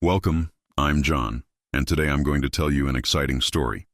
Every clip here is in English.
Welcome, I'm John, and today I'm going to tell you an exciting story.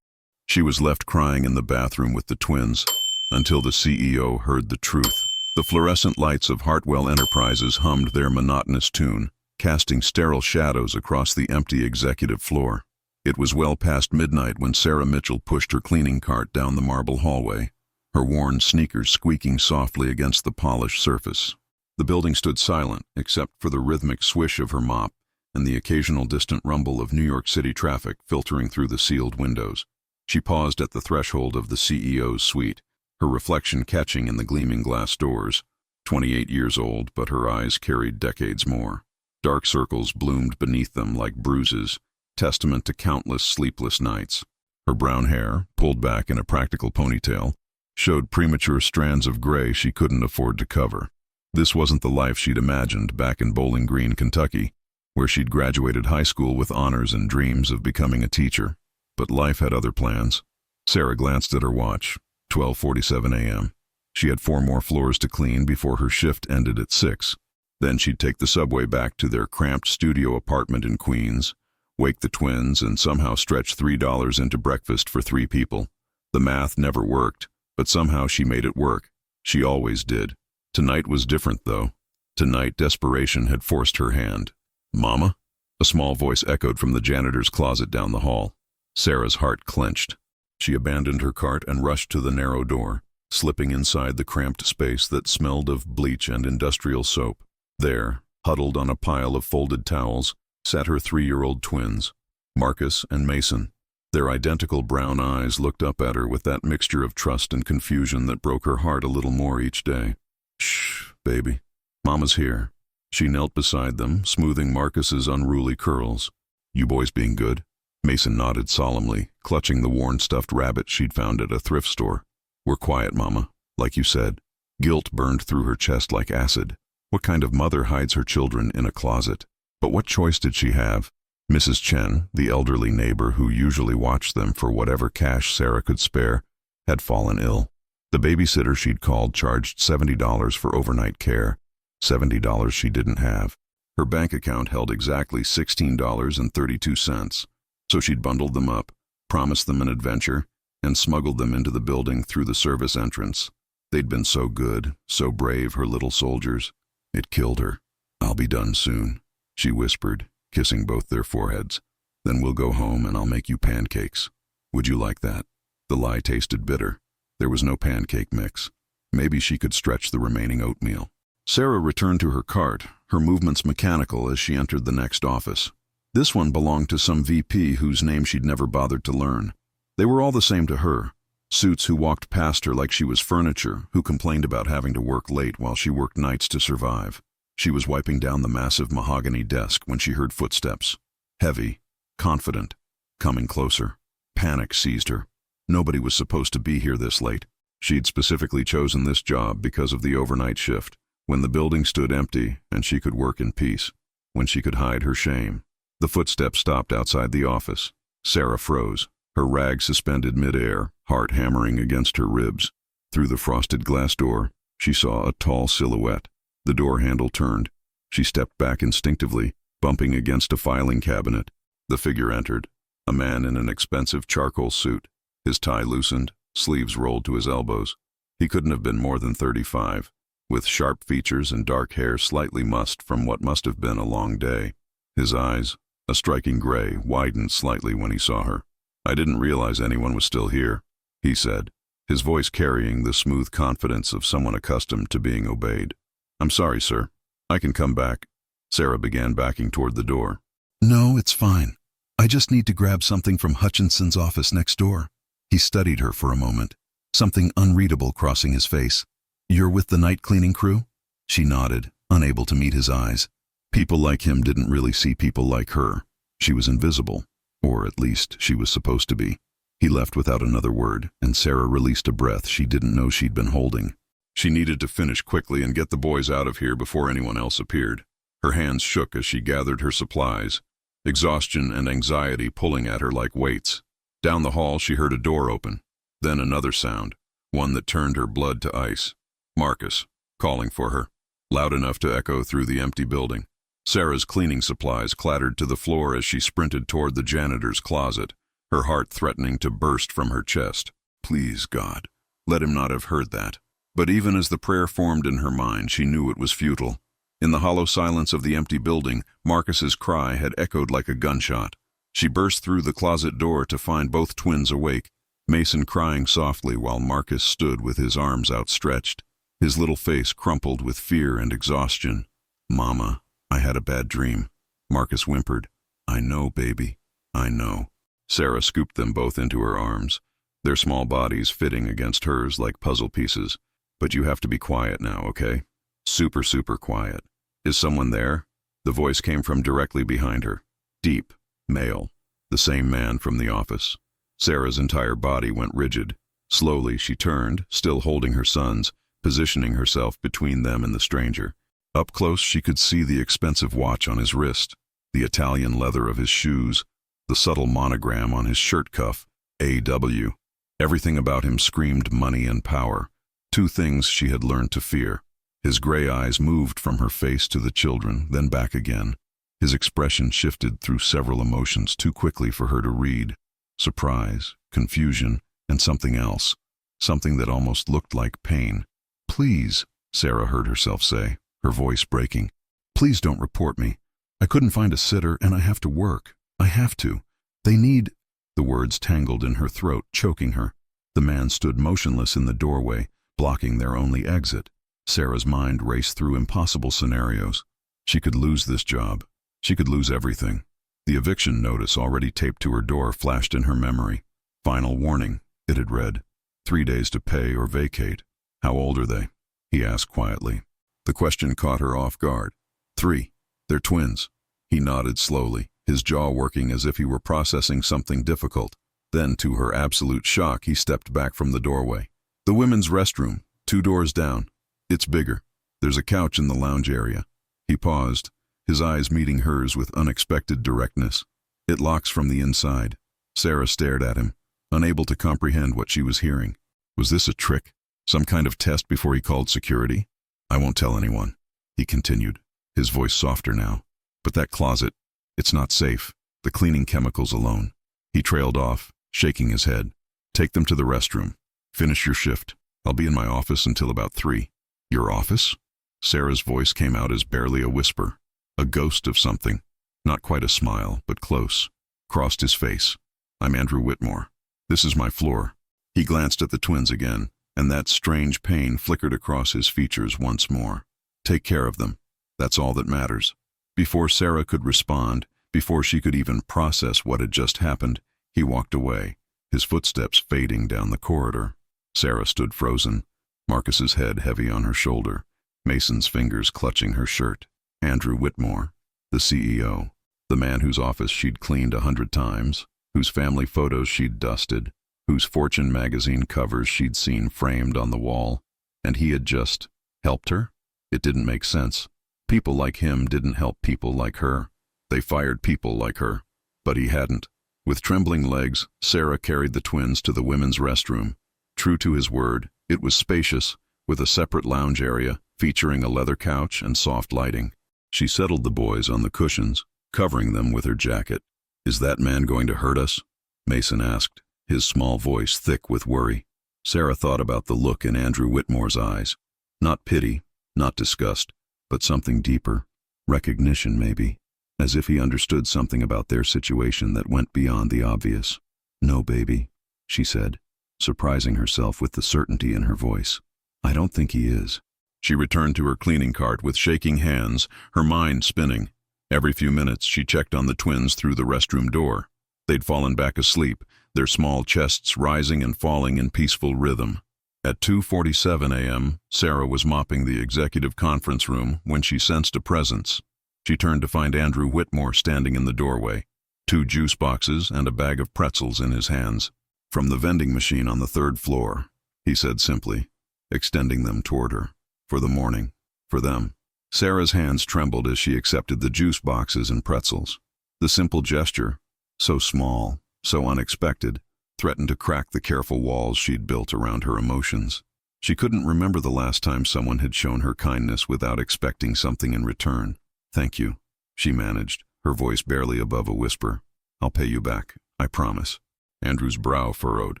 She was left crying in the bathroom with the twins until the CEO heard the truth. The fluorescent lights of Hartwell Enterprises hummed their monotonous tune, casting sterile shadows across the empty executive floor. It was well past midnight when Sarah Mitchell pushed her cleaning cart down the marble hallway, her worn sneakers squeaking softly against the polished surface. The building stood silent, except for the rhythmic swish of her mop and the occasional distant rumble of New York City traffic filtering through the sealed windows. She paused at the threshold of the CEO's suite, her reflection catching in the gleaming glass doors. 28 years old, but her eyes carried decades more. Dark circles bloomed beneath them like bruises, testament to countless sleepless nights. Her brown hair, pulled back in a practical ponytail, showed premature strands of gray she couldn't afford to cover. This wasn't the life she'd imagined back in Bowling Green, Kentucky, where she'd graduated high school with honors and dreams of becoming a teacher. But life had other plans. Sarah glanced at her watch, 12:47 a.m. She had 4 more floors to clean before her shift ended at 6. Then she'd take the subway back to their cramped studio apartment in Queens, wake the twins, and somehow stretch $3 into breakfast for 3 people. The math never worked, but somehow she made it work. She always did. Tonight was different, though. Tonight, desperation had forced her hand. "Mama?" A small voice echoed from the janitor's closet down the hall. Sarah's heart clenched. She abandoned her cart and rushed to the narrow door, slipping inside the cramped space that smelled of bleach and industrial soap. There, huddled on a pile of folded towels, sat her 3-year-old twins, Marcus and Mason. Their identical brown eyes looked up at her with that mixture of trust and confusion that broke her heart a little more each day. "Shh, baby. Mama's here." She knelt beside them, smoothing Marcus's unruly curls. "You boys being good?" Mason nodded solemnly, clutching the worn stuffed rabbit she'd found at a thrift store. "We're quiet, Mama, like you said." Guilt burned through her chest like acid. What kind of mother hides her children in a closet? But what choice did she have? Mrs. Chen, the elderly neighbor who usually watched them for whatever cash Sarah could spare, had fallen ill. The babysitter she'd called charged $70 for overnight care. $70 she didn't have. Her bank account held exactly $16.32, so she'd bundled them up, promised them an adventure, and smuggled them into the building through the service entrance. They'd been so good, so brave, her little soldiers. It killed her. "I'll be done soon," she whispered, kissing both their foreheads. "Then we'll go home and I'll make you pancakes. Would you like that?" The lie tasted bitter. There was no pancake mix. Maybe she could stretch the remaining oatmeal. Sarah returned to her cart, her movements mechanical as she entered the next office. This one belonged to some VP whose name she'd never bothered to learn. They were all the same to her. Suits who walked past her like she was furniture, who complained about having to work late while she worked nights to survive. She was wiping down the massive mahogany desk when she heard footsteps. Heavy, confident, coming closer. Panic seized her. Nobody was supposed to be here this late. She'd specifically chosen this job because of the overnight shift, when the building stood empty and she could work in peace, when she could hide her shame. The footsteps stopped outside the office. Sarah froze, her rag suspended midair, heart hammering against her ribs. Through the frosted glass door, she saw a tall silhouette. The door handle turned. She stepped back instinctively, bumping against a filing cabinet. The figure entered, a man in an expensive charcoal suit, his tie loosened, sleeves rolled to his elbows. He couldn't have been more than 35. With sharp features and dark hair slightly mussed from what must have been a long day. His eyes, a striking gray, widened slightly when he saw her. "I didn't realize anyone was still here," he said, his voice carrying the smooth confidence of someone accustomed to being obeyed. "I'm sorry, sir. I can come back." Sarah began backing toward the door. "No, it's fine. I just need to grab something from Hutchinson's office next door." He studied her for a moment, something unreadable crossing his face. "You're with the night cleaning crew?" She nodded, unable to meet his eyes. People like him didn't really see people like her. She was invisible, or at least she was supposed to be. He left without another word, and Sarah released a breath she didn't know she'd been holding. She needed to finish quickly and get the boys out of here before anyone else appeared. Her hands shook as she gathered her supplies, exhaustion and anxiety pulling at her like weights. Down the hall she heard a door open, then another sound, one that turned her blood to ice. Marcus, calling for her, loud enough to echo through the empty building. Sarah's cleaning supplies clattered to the floor as she sprinted toward the janitor's closet, her heart threatening to burst from her chest. Please, God, let him not have heard that. But even as the prayer formed in her mind, she knew it was futile. In the hollow silence of the empty building, Marcus's cry had echoed like a gunshot. She burst through the closet door to find both twins awake, Mason crying softly while Marcus stood with his arms outstretched, his little face crumpled with fear and exhaustion. "Mama, I had a bad dream," Marcus whimpered. "I know, baby, I know." Sarah scooped them both into her arms, their small bodies fitting against hers like puzzle pieces. "But you have to be quiet now, okay? Super, super quiet. Is someone there?" The voice came from directly behind her. Deep, male, the same man from the office. Sarah's entire body went rigid. Slowly she turned, still holding her sons, positioning herself between them and the stranger. Up close she could see the expensive watch on his wrist, the Italian leather of his shoes, the subtle monogram on his shirt cuff, AW. Everything about him screamed money and power, two things she had learned to fear. His gray eyes moved from her face to the children, then back again. His expression shifted through several emotions too quickly for her to read. Surprise, confusion, and something else. Something that almost looked like pain. "Please," Sarah heard herself say, her voice breaking. "Please don't report me. I couldn't find a sitter and I have to work. I have to. They need—" The words tangled in her throat, choking her. The man stood motionless in the doorway, blocking their only exit. Sarah's mind raced through impossible scenarios. She could lose this job. She could lose everything. The eviction notice already taped to her door flashed in her memory. "Final warning," it had read. 3 days to pay or vacate. "How old are they?" he asked quietly. The question caught her off guard. 3. They're twins. He nodded slowly, his jaw working as if he were processing something difficult. Then, to her absolute shock, he stepped back from the doorway. "The women's restroom, 2 doors down. It's bigger. There's a couch in the lounge area." He paused, his eyes meeting hers with unexpected directness. "It locks from the inside." Sarah stared at him, unable to comprehend what she was hearing. Was this a trick? Some kind of test before he called security? "I won't tell anyone," he continued, his voice softer now. "But that closet, it's not safe. The cleaning chemicals alone." He trailed off, shaking his head. "Take them to the restroom. Finish your shift. I'll be in my office until about 3. "Your office?" Sarah's voice came out as barely a whisper. A ghost of something, not quite a smile, but close, crossed his face. "I'm Andrew Whitmore. This is my floor." He glanced at the twins again, and that strange pain flickered across his features once more. "Take care of them. That's all that matters." Before Sarah could respond, before she could even process what had just happened, he walked away, his footsteps fading down the corridor. Sarah stood frozen, Marcus's head heavy on her shoulder, Mason's fingers clutching her shirt. Andrew Whitmore, the CEO, the man whose office she'd cleaned 100 times, whose family photos she'd dusted, whose Fortune magazine covers she'd seen framed on the wall, and he had just helped her? It didn't make sense. People like him didn't help people like her. They fired people like her. But he hadn't. With trembling legs, Sarah carried the twins to the women's restroom. True to his word, it was spacious, with a separate lounge area featuring a leather couch and soft lighting. She settled the boys on the cushions, covering them with her jacket. "Is that man going to hurt us?" Mason asked, his small voice thick with worry. Sarah thought about the look in Andrew Whitmore's eyes. Not pity, not disgust, but something deeper. Recognition, maybe. As if he understood something about their situation that went beyond the obvious. "No, baby," she said, surprising herself with the certainty in her voice. "I don't think he is." She returned to her cleaning cart with shaking hands, her mind spinning. Every few minutes she checked on the twins through the restroom door. They'd fallen back asleep, their small chests rising and falling in peaceful rhythm. At 2:47 a.m., Sarah was mopping the executive conference room when she sensed a presence. She turned to find Andrew Whitmore standing in the doorway, 2 juice boxes and a bag of pretzels in his hands. "From the vending machine on the 3rd floor," he said simply, extending them toward her. "For the morning. For them." Sarah's hands trembled as she accepted the juice boxes and pretzels. The simple gesture, so small, so unexpected, threatened to crack the careful walls she'd built around her emotions. She couldn't remember the last time someone had shown her kindness without expecting something in return. "Thank you," she managed, her voice barely above a whisper. "I'll pay you back, I promise." Andrew's brow furrowed.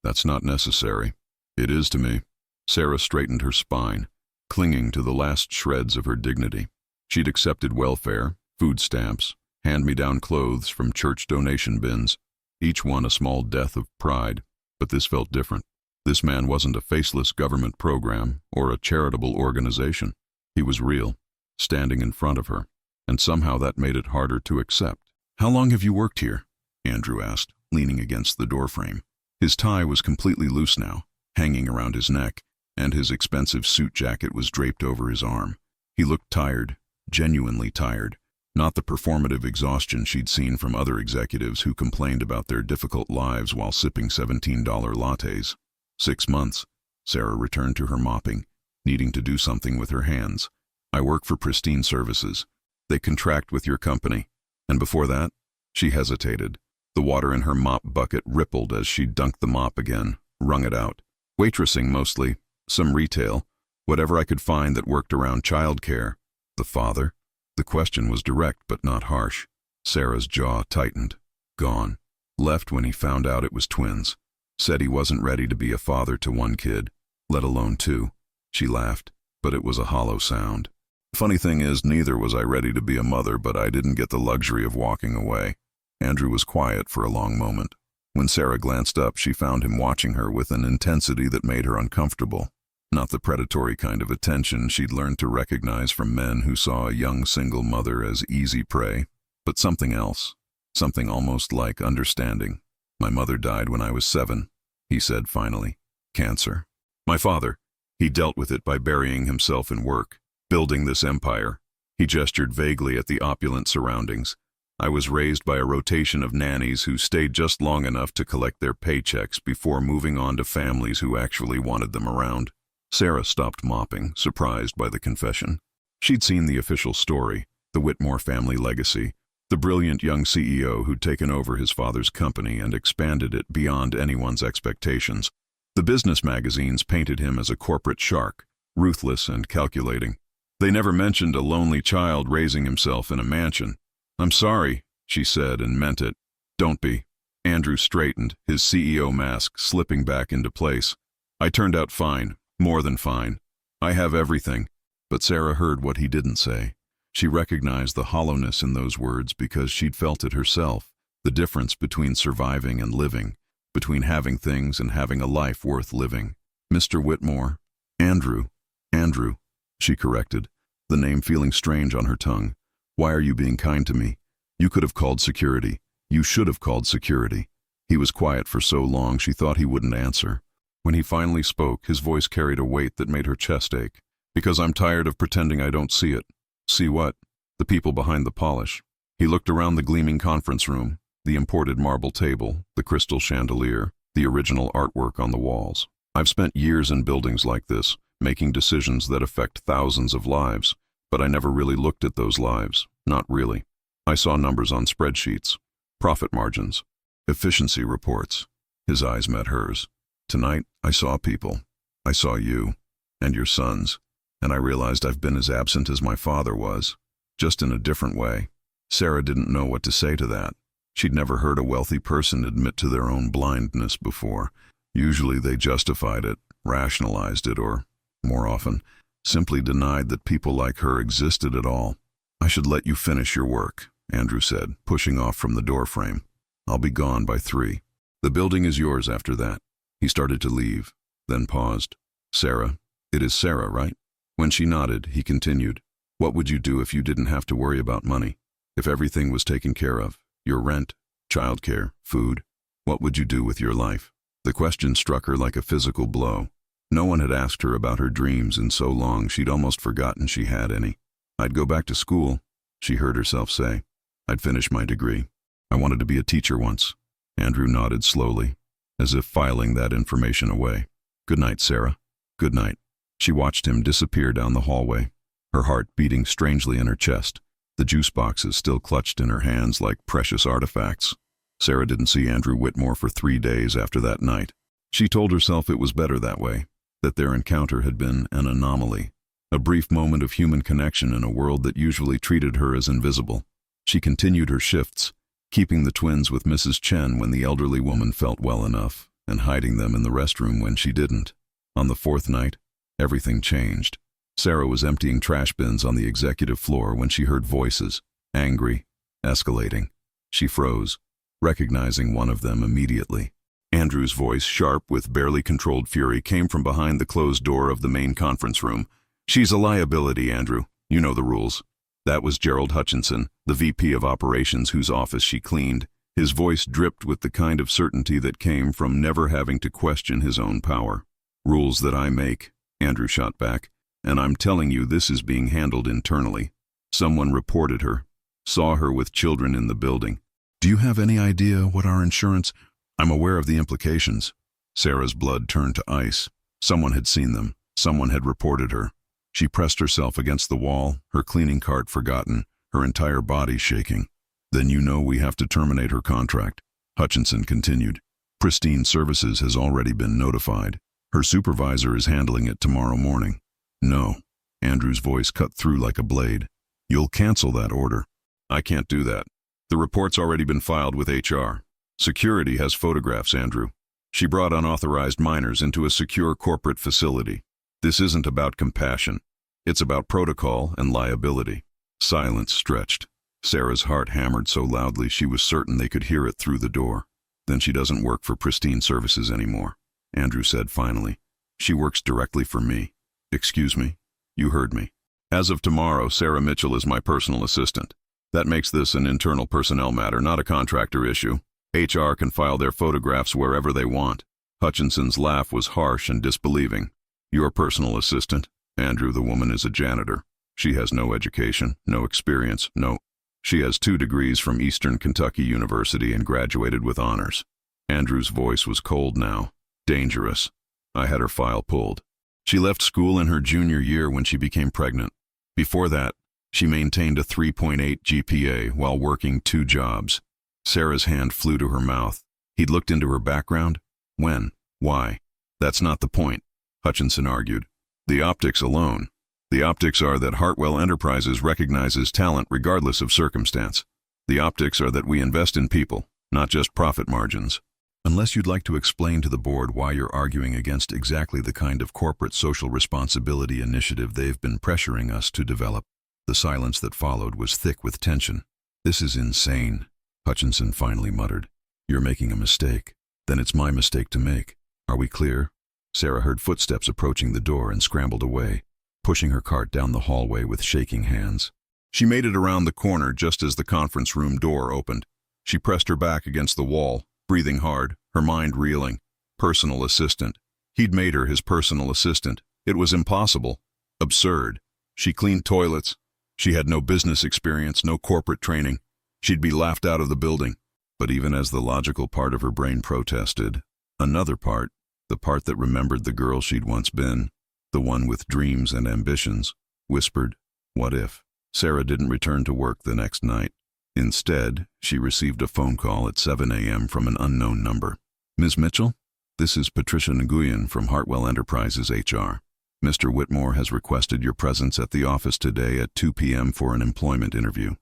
"That's not necessary." "It is to me." Sarah straightened her spine, clinging to the last shreds of her dignity. She'd accepted welfare, food stamps, hand-me-down clothes from church donation bins, each one a small death of pride, but this felt different. This man wasn't a faceless government program or a charitable organization. He was real, standing in front of her, and somehow that made it harder to accept. "How long have you worked here?" Andrew asked, leaning against the doorframe. His tie was completely loose now, hanging around his neck, and his expensive suit jacket was draped over his arm. He looked tired, genuinely tired, not the performative exhaustion she'd seen from other executives who complained about their difficult lives while sipping $17 lattes. 6 months, Sarah returned to her mopping, needing to do something with her hands. "I work for Pristine Services. They contract with your company." And before that, she hesitated. The water in her mop bucket rippled as she dunked the mop again, wrung it out. "Waitressing mostly, some retail, whatever I could find that worked around childcare." The father? The question was direct but not harsh. Sarah's jaw tightened. Gone. Left when he found out it was twins. Said he wasn't ready to be a father to one kid, let alone two. She laughed, but it was a hollow sound. "Funny thing is, neither was I ready to be a mother, but I didn't get the luxury of walking away." Andrew was quiet for a long moment. When Sarah glanced up, she found him watching her with an intensity that made her uncomfortable. Not the predatory kind of attention she'd learned to recognize from men who saw a young single mother as easy prey, but something else, something almost like understanding. "My mother died when I was 7, he said finally. "Cancer. My father, he dealt with it by burying himself in work, building this empire." He gestured vaguely at the opulent surroundings. "I was raised by a rotation of nannies who stayed just long enough to collect their paychecks before moving on to families who actually wanted them around." Sarah stopped mopping, surprised by the confession. She'd seen the official story, the Whitmore family legacy, the brilliant young CEO who'd taken over his father's company and expanded it beyond anyone's expectations. The business magazines painted him as a corporate shark, ruthless and calculating. They never mentioned a lonely child raising himself in a mansion. "I'm sorry," she said, and meant it. "Don't be." Andrew straightened, his CEO mask slipping back into place. "I turned out fine, more than fine. I have everything." But Sarah heard what he didn't say. She recognized the hollowness in those words because she'd felt it herself, the difference between surviving and living, between having things and having a life worth living. "Mr. Whitmore." "Andrew." "Andrew," she corrected, the name feeling strange on her tongue. "Why are you being kind to me? You could have called security. You should have called security." He was quiet for so long she thought he wouldn't answer. When he finally spoke, his voice carried a weight that made her chest ache. "Because I'm tired of pretending I don't see it." "See what?" "The people behind the polish." He looked around the gleaming conference room, the imported marble table, the crystal chandelier, the original artwork on the walls. "I've spent years in buildings like this, making decisions that affect thousands of lives, but I never really looked at those lives, not really. I saw numbers on spreadsheets, profit margins, efficiency reports." His eyes met hers. "Tonight, I saw people. I saw you, and your sons, and I realized I've been as absent as my father was, just in a different way." Sarah didn't know what to say to that. She'd never heard a wealthy person admit to their own blindness before. Usually they justified it, rationalized it, or, more often, simply denied that people like her existed at all. "I should let you finish your work," Andrew said, pushing off from the doorframe. "I'll be gone by 3. The building is yours after that." He started to leave, then paused. "Sarah, it is Sarah, right?" When she nodded, he continued. "What would you do if you didn't have to worry about money? If everything was taken care of, your rent, childcare, food, what would you do with your life?" The question struck her like a physical blow. No one had asked her about her dreams in so long she'd almost forgotten she had any. "I'd go back to school," she heard herself say. "I'd finish my degree. I wanted to be a teacher once." Andrew nodded slowly, as if filing that information away. "Good night, Sarah." "Good night." She watched him disappear down the hallway, her heart beating strangely in her chest, the juice boxes still clutched in her hands like precious artifacts. Sarah didn't see Andrew Whitmore for 3 days after that night. She told herself it was better that way, that their encounter had been an anomaly, a brief moment of human connection in a world that usually treated her as invisible. She continued her shifts, keeping the twins with Mrs. Chen when the elderly woman felt well enough, and hiding them in the restroom when she didn't. On the fourth night, everything changed. Sarah was emptying trash bins on the executive floor when she heard voices, angry, escalating. She froze, recognizing one of them immediately. Andrew's voice, sharp with barely controlled fury, came from behind the closed door of the main conference room. "She's a liability, Andrew. You know the rules." That was Gerald Hutchinson, the VP of Operations whose office she cleaned. His voice dripped with the kind of certainty that came from never having to question his own power. "Rules that I make," Andrew shot back, "and I'm telling you this is being handled internally. Someone reported her, saw her with children in the building. Do you have any idea what our insurance—" "I'm aware of the implications." Sarah's blood turned to ice. Someone had seen them. Someone had reported her. She pressed herself against the wall, her cleaning cart forgotten, her entire body shaking. "Then you know we have to terminate her contract," Hutchinson continued. "Pristine Services has already been notified. Her supervisor is handling it tomorrow morning." "No." Andrew's voice cut through like a blade. "You'll cancel that order." "I can't do that. The report's already been filed with HR. Security has photographs, Andrew. She brought unauthorized minors into a secure corporate facility. This isn't about compassion. It's about protocol and liability." Silence stretched. Sarah's heart hammered so loudly she was certain they could hear it through the door. "Then she doesn't work for Pristine Services anymore," Andrew said finally. "She works directly for me." "Excuse me?" "You heard me. As of tomorrow, Sarah Mitchell is my personal assistant. That makes this an internal personnel matter, not a contractor issue. HR can file their photographs wherever they want." Hutchinson's laugh was harsh and disbelieving. "Your personal assistant? Andrew, the woman is a janitor. She has no education, no experience, no... She has 2 degrees from Eastern Kentucky University and graduated with honors." Andrew's voice was cold now. "Dangerous. I had her file pulled. She left school in her junior year when she became pregnant. Before that, she maintained a 3.8 GPA while working 2 jobs. Sarah's hand flew to her mouth. He'd looked into her background? When? Why? "That's not the point," Hutchinson argued. "The optics alone. The optics are that Hartwell Enterprises recognizes talent regardless of circumstance. The optics are that we invest in people, not just profit margins." "Unless you'd like to explain to the board why you're arguing against exactly the kind of corporate social responsibility initiative they've been pressuring us to develop." The silence that followed was thick with tension. "This is insane," Hutchinson finally muttered. "You're making a mistake. Then it's my mistake to make. Are we clear?" Sarah heard footsteps approaching the door and scrambled away, pushing her cart down the hallway with shaking hands. She made it around the corner just as the conference room door opened. She pressed her back against the wall, breathing hard, her mind reeling. Personal assistant. He'd made her his personal assistant. It was impossible. Absurd. She cleaned toilets. She had no business experience, no corporate training. She'd be laughed out of the building. But even as the logical part of her brain protested, another part, the part that remembered the girl she'd once been, the one with dreams and ambitions, whispered, "What if?" Sarah didn't return to work the next night. Instead, she received a phone call at 7 a.m. from an unknown number. "Ms. Mitchell? This is Patricia Nguyen from Hartwell Enterprises HR. Mr. Whitmore has requested your presence at the office today at 2 p.m. for an employment interview."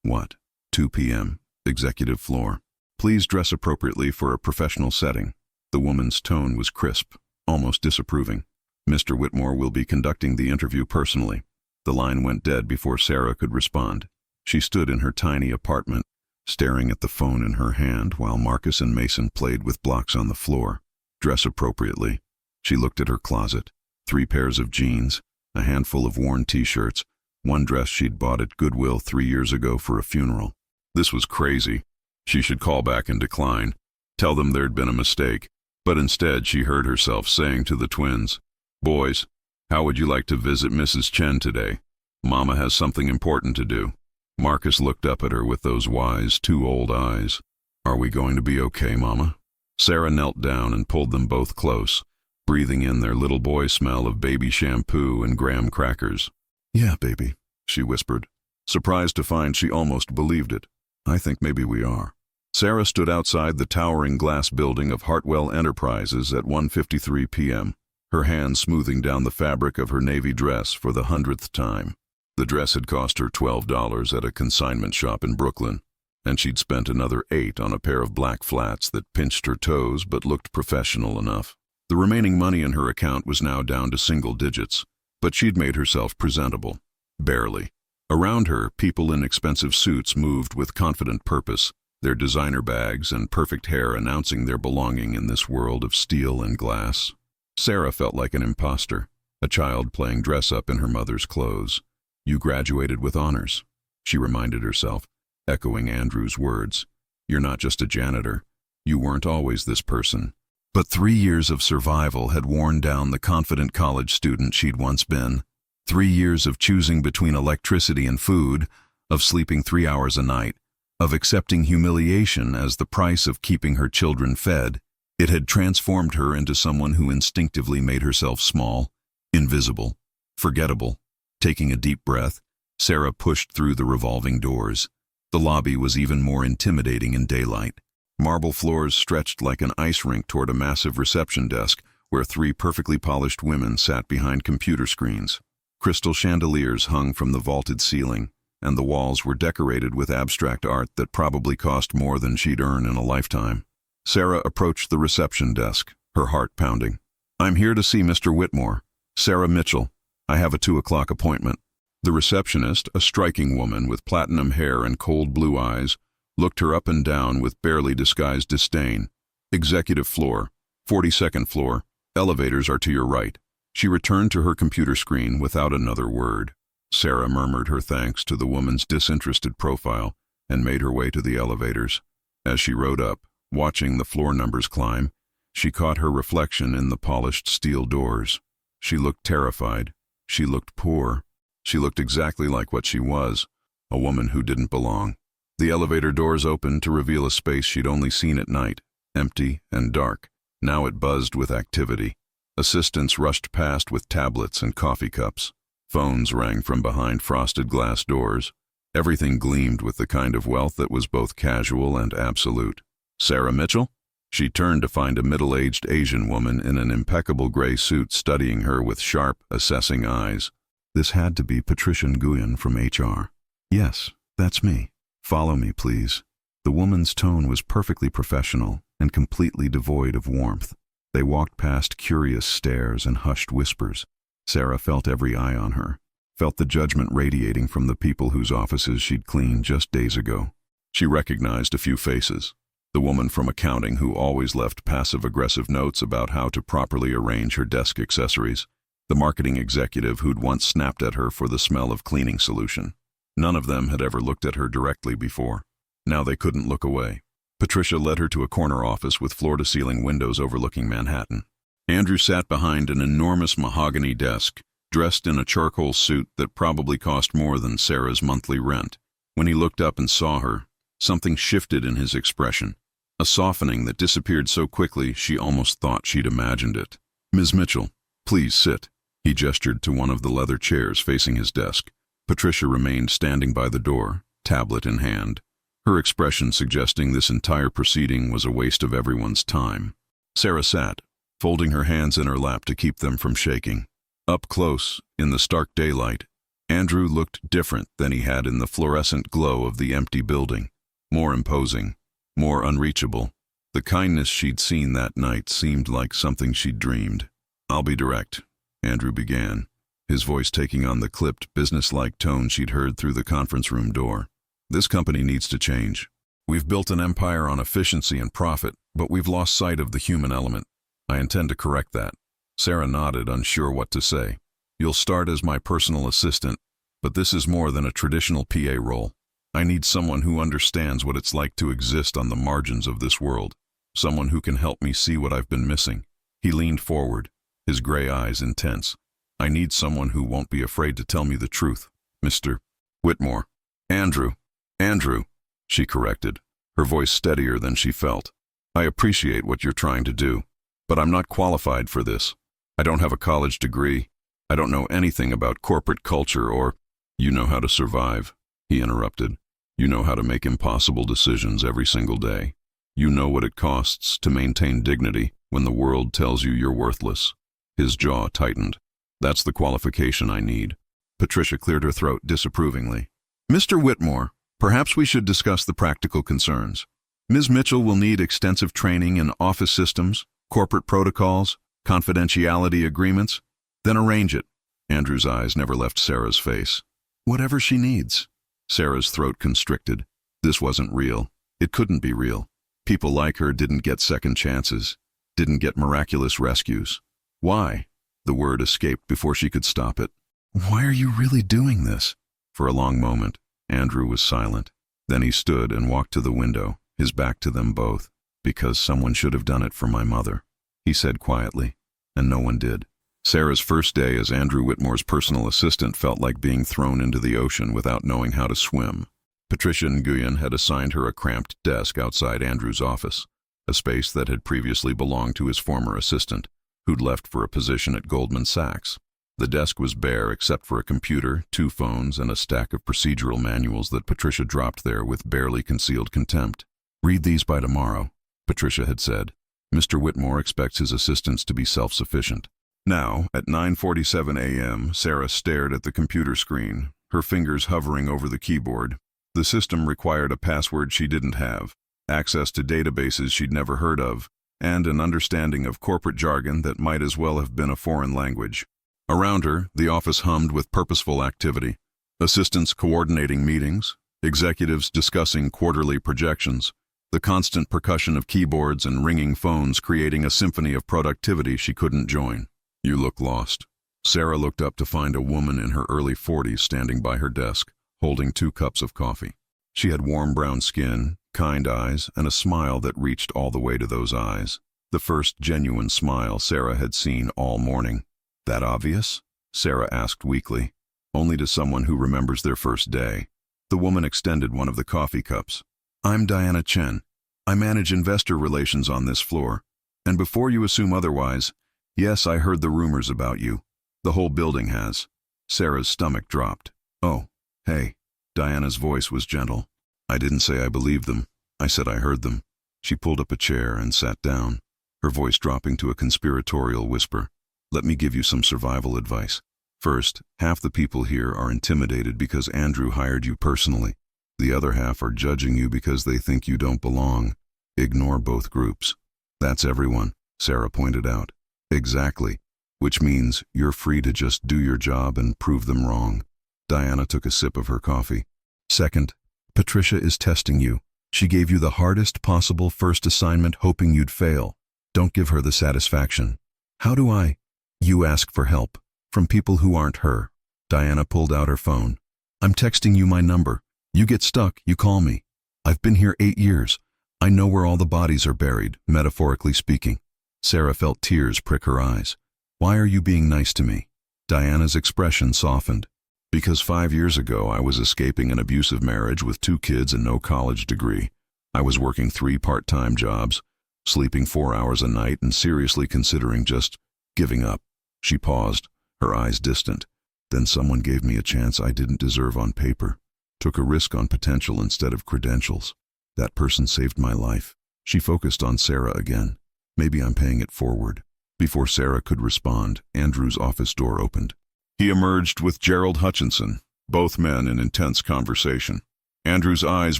What? 2 p.m., executive floor. "Please dress appropriately for a professional setting." The woman's tone was crisp, almost disapproving. "Mr. Whitmore will be conducting the interview personally." The line went dead before Sarah could respond. She stood in her tiny apartment, staring at the phone in her hand while Marcus and Mason played with blocks on the floor. Dress appropriately. She looked at her closet. 3 pairs of jeans, a handful of worn t-shirts, one dress she'd bought at Goodwill 3 years ago for a funeral. This was crazy. She should call back and decline, tell them there'd been a mistake. But instead she heard herself saying to the twins, "Boys, how would you like to visit Mrs. Chen today? Mama has something important to do." Marcus looked up at her with those wise, 2 old eyes. "Are we going to be okay, Mama?" Sarah knelt down and pulled them both close, breathing in their little boy smell of baby shampoo and graham crackers. "Yeah, baby," she whispered, surprised to find she almost believed it. "I think maybe we are." Sarah stood outside the towering glass building of Hartwell Enterprises at 1:53 p.m., her hand smoothing down the fabric of her navy dress for the 100th time. The dress had cost her $12 at a consignment shop in Brooklyn, and she'd spent another $8 on a pair of black flats that pinched her toes but looked professional enough. The remaining money in her account was now down to single digits, but she'd made herself presentable. Barely. Around her, people in expensive suits moved with confident purpose, their designer bags and perfect hair announcing their belonging in this world of steel and glass. Sarah felt like an imposter, a child playing dress-up in her mother's clothes. "You graduated with honors," she reminded herself, echoing Andrew's words. "You're not just a janitor. You weren't always this person." But 3 years of survival had worn down the confident college student she'd once been. 3 years of choosing between electricity and food, of sleeping 3 hours a night, of accepting humiliation as the price of keeping her children fed. It had transformed her into someone who instinctively made herself small, invisible, forgettable. Taking a deep breath, Sarah pushed through the revolving doors. The lobby was even more intimidating in daylight. Marble floors stretched like an ice rink toward a massive reception desk where 3 perfectly polished women sat behind computer screens. Crystal chandeliers hung from the vaulted ceiling, and the walls were decorated with abstract art that probably cost more than she'd earn in a lifetime. Sarah approached the reception desk, her heart pounding. "I'm here to see Mr. Whitmore. Sarah Mitchell. I have a 2 o'clock appointment." The receptionist, a striking woman with platinum hair and cold blue eyes, looked her up and down with barely disguised disdain. "Executive floor, 42nd floor. Elevators are to your right." She returned to her computer screen without another word. Sarah murmured her thanks to the woman's disinterested profile and made her way to the elevators. As she rode up, watching the floor numbers climb, she caught her reflection in the polished steel doors. She looked terrified. She looked poor. She looked exactly like what she was, a woman who didn't belong. The elevator doors opened to reveal a space she'd only seen at night, empty and dark. Now it buzzed with activity. Assistants rushed past with tablets and coffee cups. Phones rang from behind frosted glass doors. Everything gleamed with the kind of wealth that was both casual and absolute. "Sarah Mitchell?" She turned to find a middle-aged Asian woman in an impeccable gray suit studying her with sharp, assessing eyes. This had to be Patricia Nguyen from HR. "Yes, that's me. Follow me, please." The woman's tone was perfectly professional and completely devoid of warmth. They walked past curious stares and hushed whispers. Sarah felt every eye on her, felt the judgment radiating from the people whose offices she'd cleaned just days ago. She recognized a few faces. The woman from accounting who always left passive-aggressive notes about how to properly arrange her desk accessories. The marketing executive who'd once snapped at her for the smell of cleaning solution. None of them had ever looked at her directly before. Now they couldn't look away. Patricia led her to a corner office with floor-to-ceiling windows overlooking Manhattan. Andrew sat behind an enormous mahogany desk, dressed in a charcoal suit that probably cost more than Sarah's monthly rent. When he looked up and saw her, something shifted in his expression, a softening that disappeared so quickly she almost thought she'd imagined it. "Ms. Mitchell, please sit." He gestured to one of the leather chairs facing his desk. Patricia remained standing by the door, tablet in hand, her expression suggesting this entire proceeding was a waste of everyone's time. Sarah sat, folding her hands in her lap to keep them from shaking. Up close, in the stark daylight, Andrew looked different than he had in the fluorescent glow of the empty building. More imposing, more unreachable. The kindness she'd seen that night seemed like something she'd dreamed. "I'll be direct," Andrew began, his voice taking on the clipped, businesslike tone she'd heard through the conference room door. "This company needs to change. We've built an empire on efficiency and profit, but we've lost sight of the human element. I intend to correct that." Sarah nodded, unsure what to say. "You'll start as my personal assistant, but this is more than a traditional PA role. I need someone who understands what it's like to exist on the margins of this world. Someone who can help me see what I've been missing." He leaned forward, his gray eyes intense. "I need someone who won't be afraid to tell me the truth, Mr. Whitmore." Andrew, she corrected, her voice steadier than she felt. "I appreciate what you're trying to do, but I'm not qualified for this. I don't have a college degree. I don't know anything about corporate culture or—" "You know how to survive," he interrupted. "You know how to make impossible decisions every single day. You know what it costs to maintain dignity when the world tells you you're worthless." His jaw tightened. "That's the qualification I need. Patricia cleared her throat disapprovingly. Mr. Whitmore, perhaps we should discuss the practical concerns. Ms. Mitchell will need extensive training in office systems, corporate protocols, confidentiality agreements. Then arrange it. Andrew's eyes never left Sarah's face. Whatever she needs. Sarah's throat constricted. This wasn't real. It couldn't be real. People like her didn't get second chances, didn't get miraculous rescues. Why? The word escaped before she could stop it. Why are you really doing this? For a long moment, Andrew was silent. Then he stood and walked to the window, his back to them both. Because someone should have done it for my mother, he said quietly, and no one did. Sarah's first day as Andrew Whitmore's personal assistant felt like being thrown into the ocean without knowing how to swim. Patricia Nguyen had assigned her a cramped desk outside Andrew's office, a space that had previously belonged to his former assistant, who'd left for a position at Goldman Sachs. The desk was bare except for a computer, 2 phones, and a stack of procedural manuals that Patricia dropped there with barely concealed contempt. Read these by tomorrow, Patricia had said. Mr. Whitmore expects his assistants to be self-sufficient. Now, at 9:47 a.m., Sarah stared at the computer screen, her fingers hovering over the keyboard. The system required a password she didn't have, access to databases she'd never heard of, and an understanding of corporate jargon that might as well have been a foreign language. Around her, the office hummed with purposeful activity. Assistants coordinating meetings, executives discussing quarterly projections, the constant percussion of keyboards and ringing phones creating a symphony of productivity she couldn't join. You look lost. Sarah looked up to find a woman in her early 40s standing by her desk, holding 2 cups of coffee. She had warm brown skin, kind eyes, and a smile that reached all the way to those eyes. The first genuine smile Sarah had seen all morning. That obvious? Sarah asked weakly. Only to someone who remembers their first day. The woman extended one of the coffee cups. I'm Diana Chen. I manage investor relations on this floor. And before you assume otherwise, yes, I heard the rumors about you. The whole building has. Sarah's stomach dropped. Oh, hey. Diana's voice was gentle. I didn't say I believed them. I said I heard them. She pulled up a chair and sat down, her voice dropping to a conspiratorial whisper. Let me give you some survival advice. First, half the people here are intimidated because Andrew hired you personally. The other half are judging you because they think you don't belong. Ignore both groups. That's everyone, Sarah pointed out. Exactly. Which means you're free to just do your job and prove them wrong. Diana took a sip of her coffee. Second, Patricia is testing you. She gave you the hardest possible first assignment hoping you'd fail. Don't give her the satisfaction. How do I? You ask for help. From people who aren't her. Diana pulled out her phone. I'm texting you my number. You get stuck, you call me. I've been here 8 years. I know where all the bodies are buried, metaphorically speaking. Sarah felt tears prick her eyes. Why are you being nice to me? Diana's expression softened. Because 5 years ago I was escaping an abusive marriage with 2 kids and no college degree. I was working 3 part-time jobs, sleeping 4 hours a night and seriously considering just giving up. She paused, her eyes distant. Then someone gave me a chance I didn't deserve on paper. Took a risk on potential instead of credentials. That person saved my life. She focused on Sarah again. Maybe I'm paying it forward. Before Sarah could respond, Andrew's office door opened. He emerged with Gerald Hutchinson, both men in intense conversation. Andrew's eyes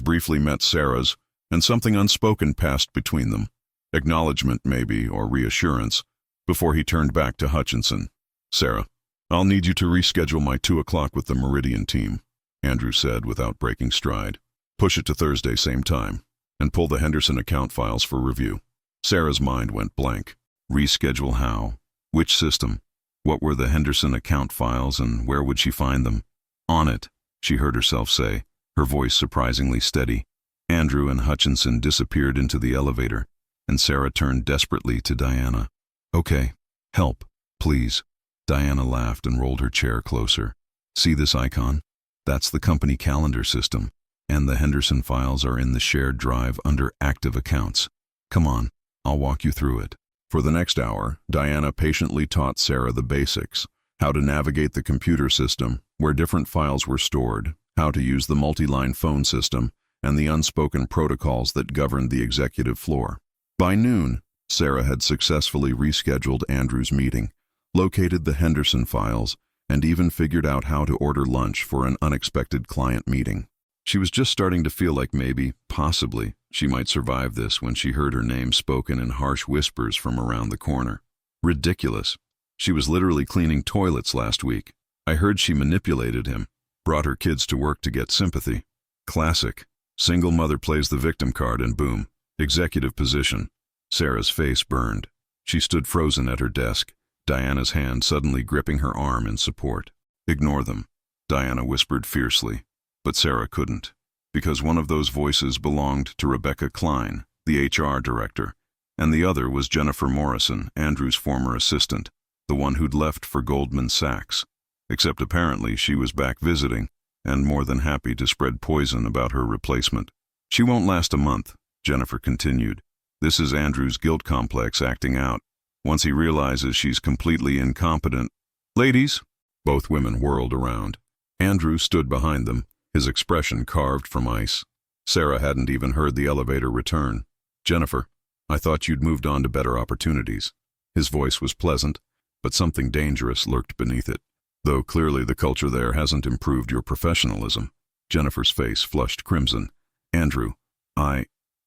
briefly met Sarah's, and something unspoken passed between them. Acknowledgement, maybe, or reassurance, before he turned back to Hutchinson. Sarah, I'll need you to reschedule my 2 o'clock with the Meridian team, Andrew said without breaking stride. Push it to Thursday same time, and pull the Henderson account files for review. Sarah's mind went blank. Reschedule how? Which system? What were the Henderson account files and where would she find them? On it, she heard herself say, her voice surprisingly steady. Andrew and Hutchinson disappeared into the elevator, and Sarah turned desperately to Diana. Okay, help, please. Diana laughed and rolled her chair closer. See this icon? That's the company calendar system, and the Henderson files are in the shared drive under active accounts. Come on, I'll walk you through it. For the next hour, Diana patiently taught Sarah the basics, how to navigate the computer system, where different files were stored, how to use the multi-line phone system, and the unspoken protocols that governed the executive floor. By noon, Sarah had successfully rescheduled Andrew's meeting, located the Henderson files, and even figured out how to order lunch for an unexpected client meeting. She was just starting to feel like maybe, possibly, she might survive this when she heard her name spoken in harsh whispers from around the corner. Ridiculous. She was literally cleaning toilets last week. I heard she manipulated him, brought her kids to work to get sympathy. Classic. Single mother plays the victim card and boom, executive position. Sarah's face burned. She stood frozen at her desk, Diana's hand suddenly gripping her arm in support. "Ignore them," Diana whispered fiercely. But Sarah couldn't, because one of those voices belonged to Rebecca Klein, the HR director, and the other was Jennifer Morrison, Andrew's former assistant, the one who'd left for Goldman Sachs. Except apparently she was back visiting, and more than happy to spread poison about her replacement. "She won't last a month," Jennifer continued. "This is Andrew's guilt complex acting out. Once he realizes she's completely incompetent—" "Ladies!" Both women whirled around. Andrew stood behind them, his expression carved from ice. Sarah hadn't even heard the elevator return. "Jennifer, I thought you'd moved on to better opportunities." His voice was pleasant, but something dangerous lurked beneath it. "Though clearly the culture there hasn't improved your professionalism." Jennifer's face flushed crimson. "Andrew,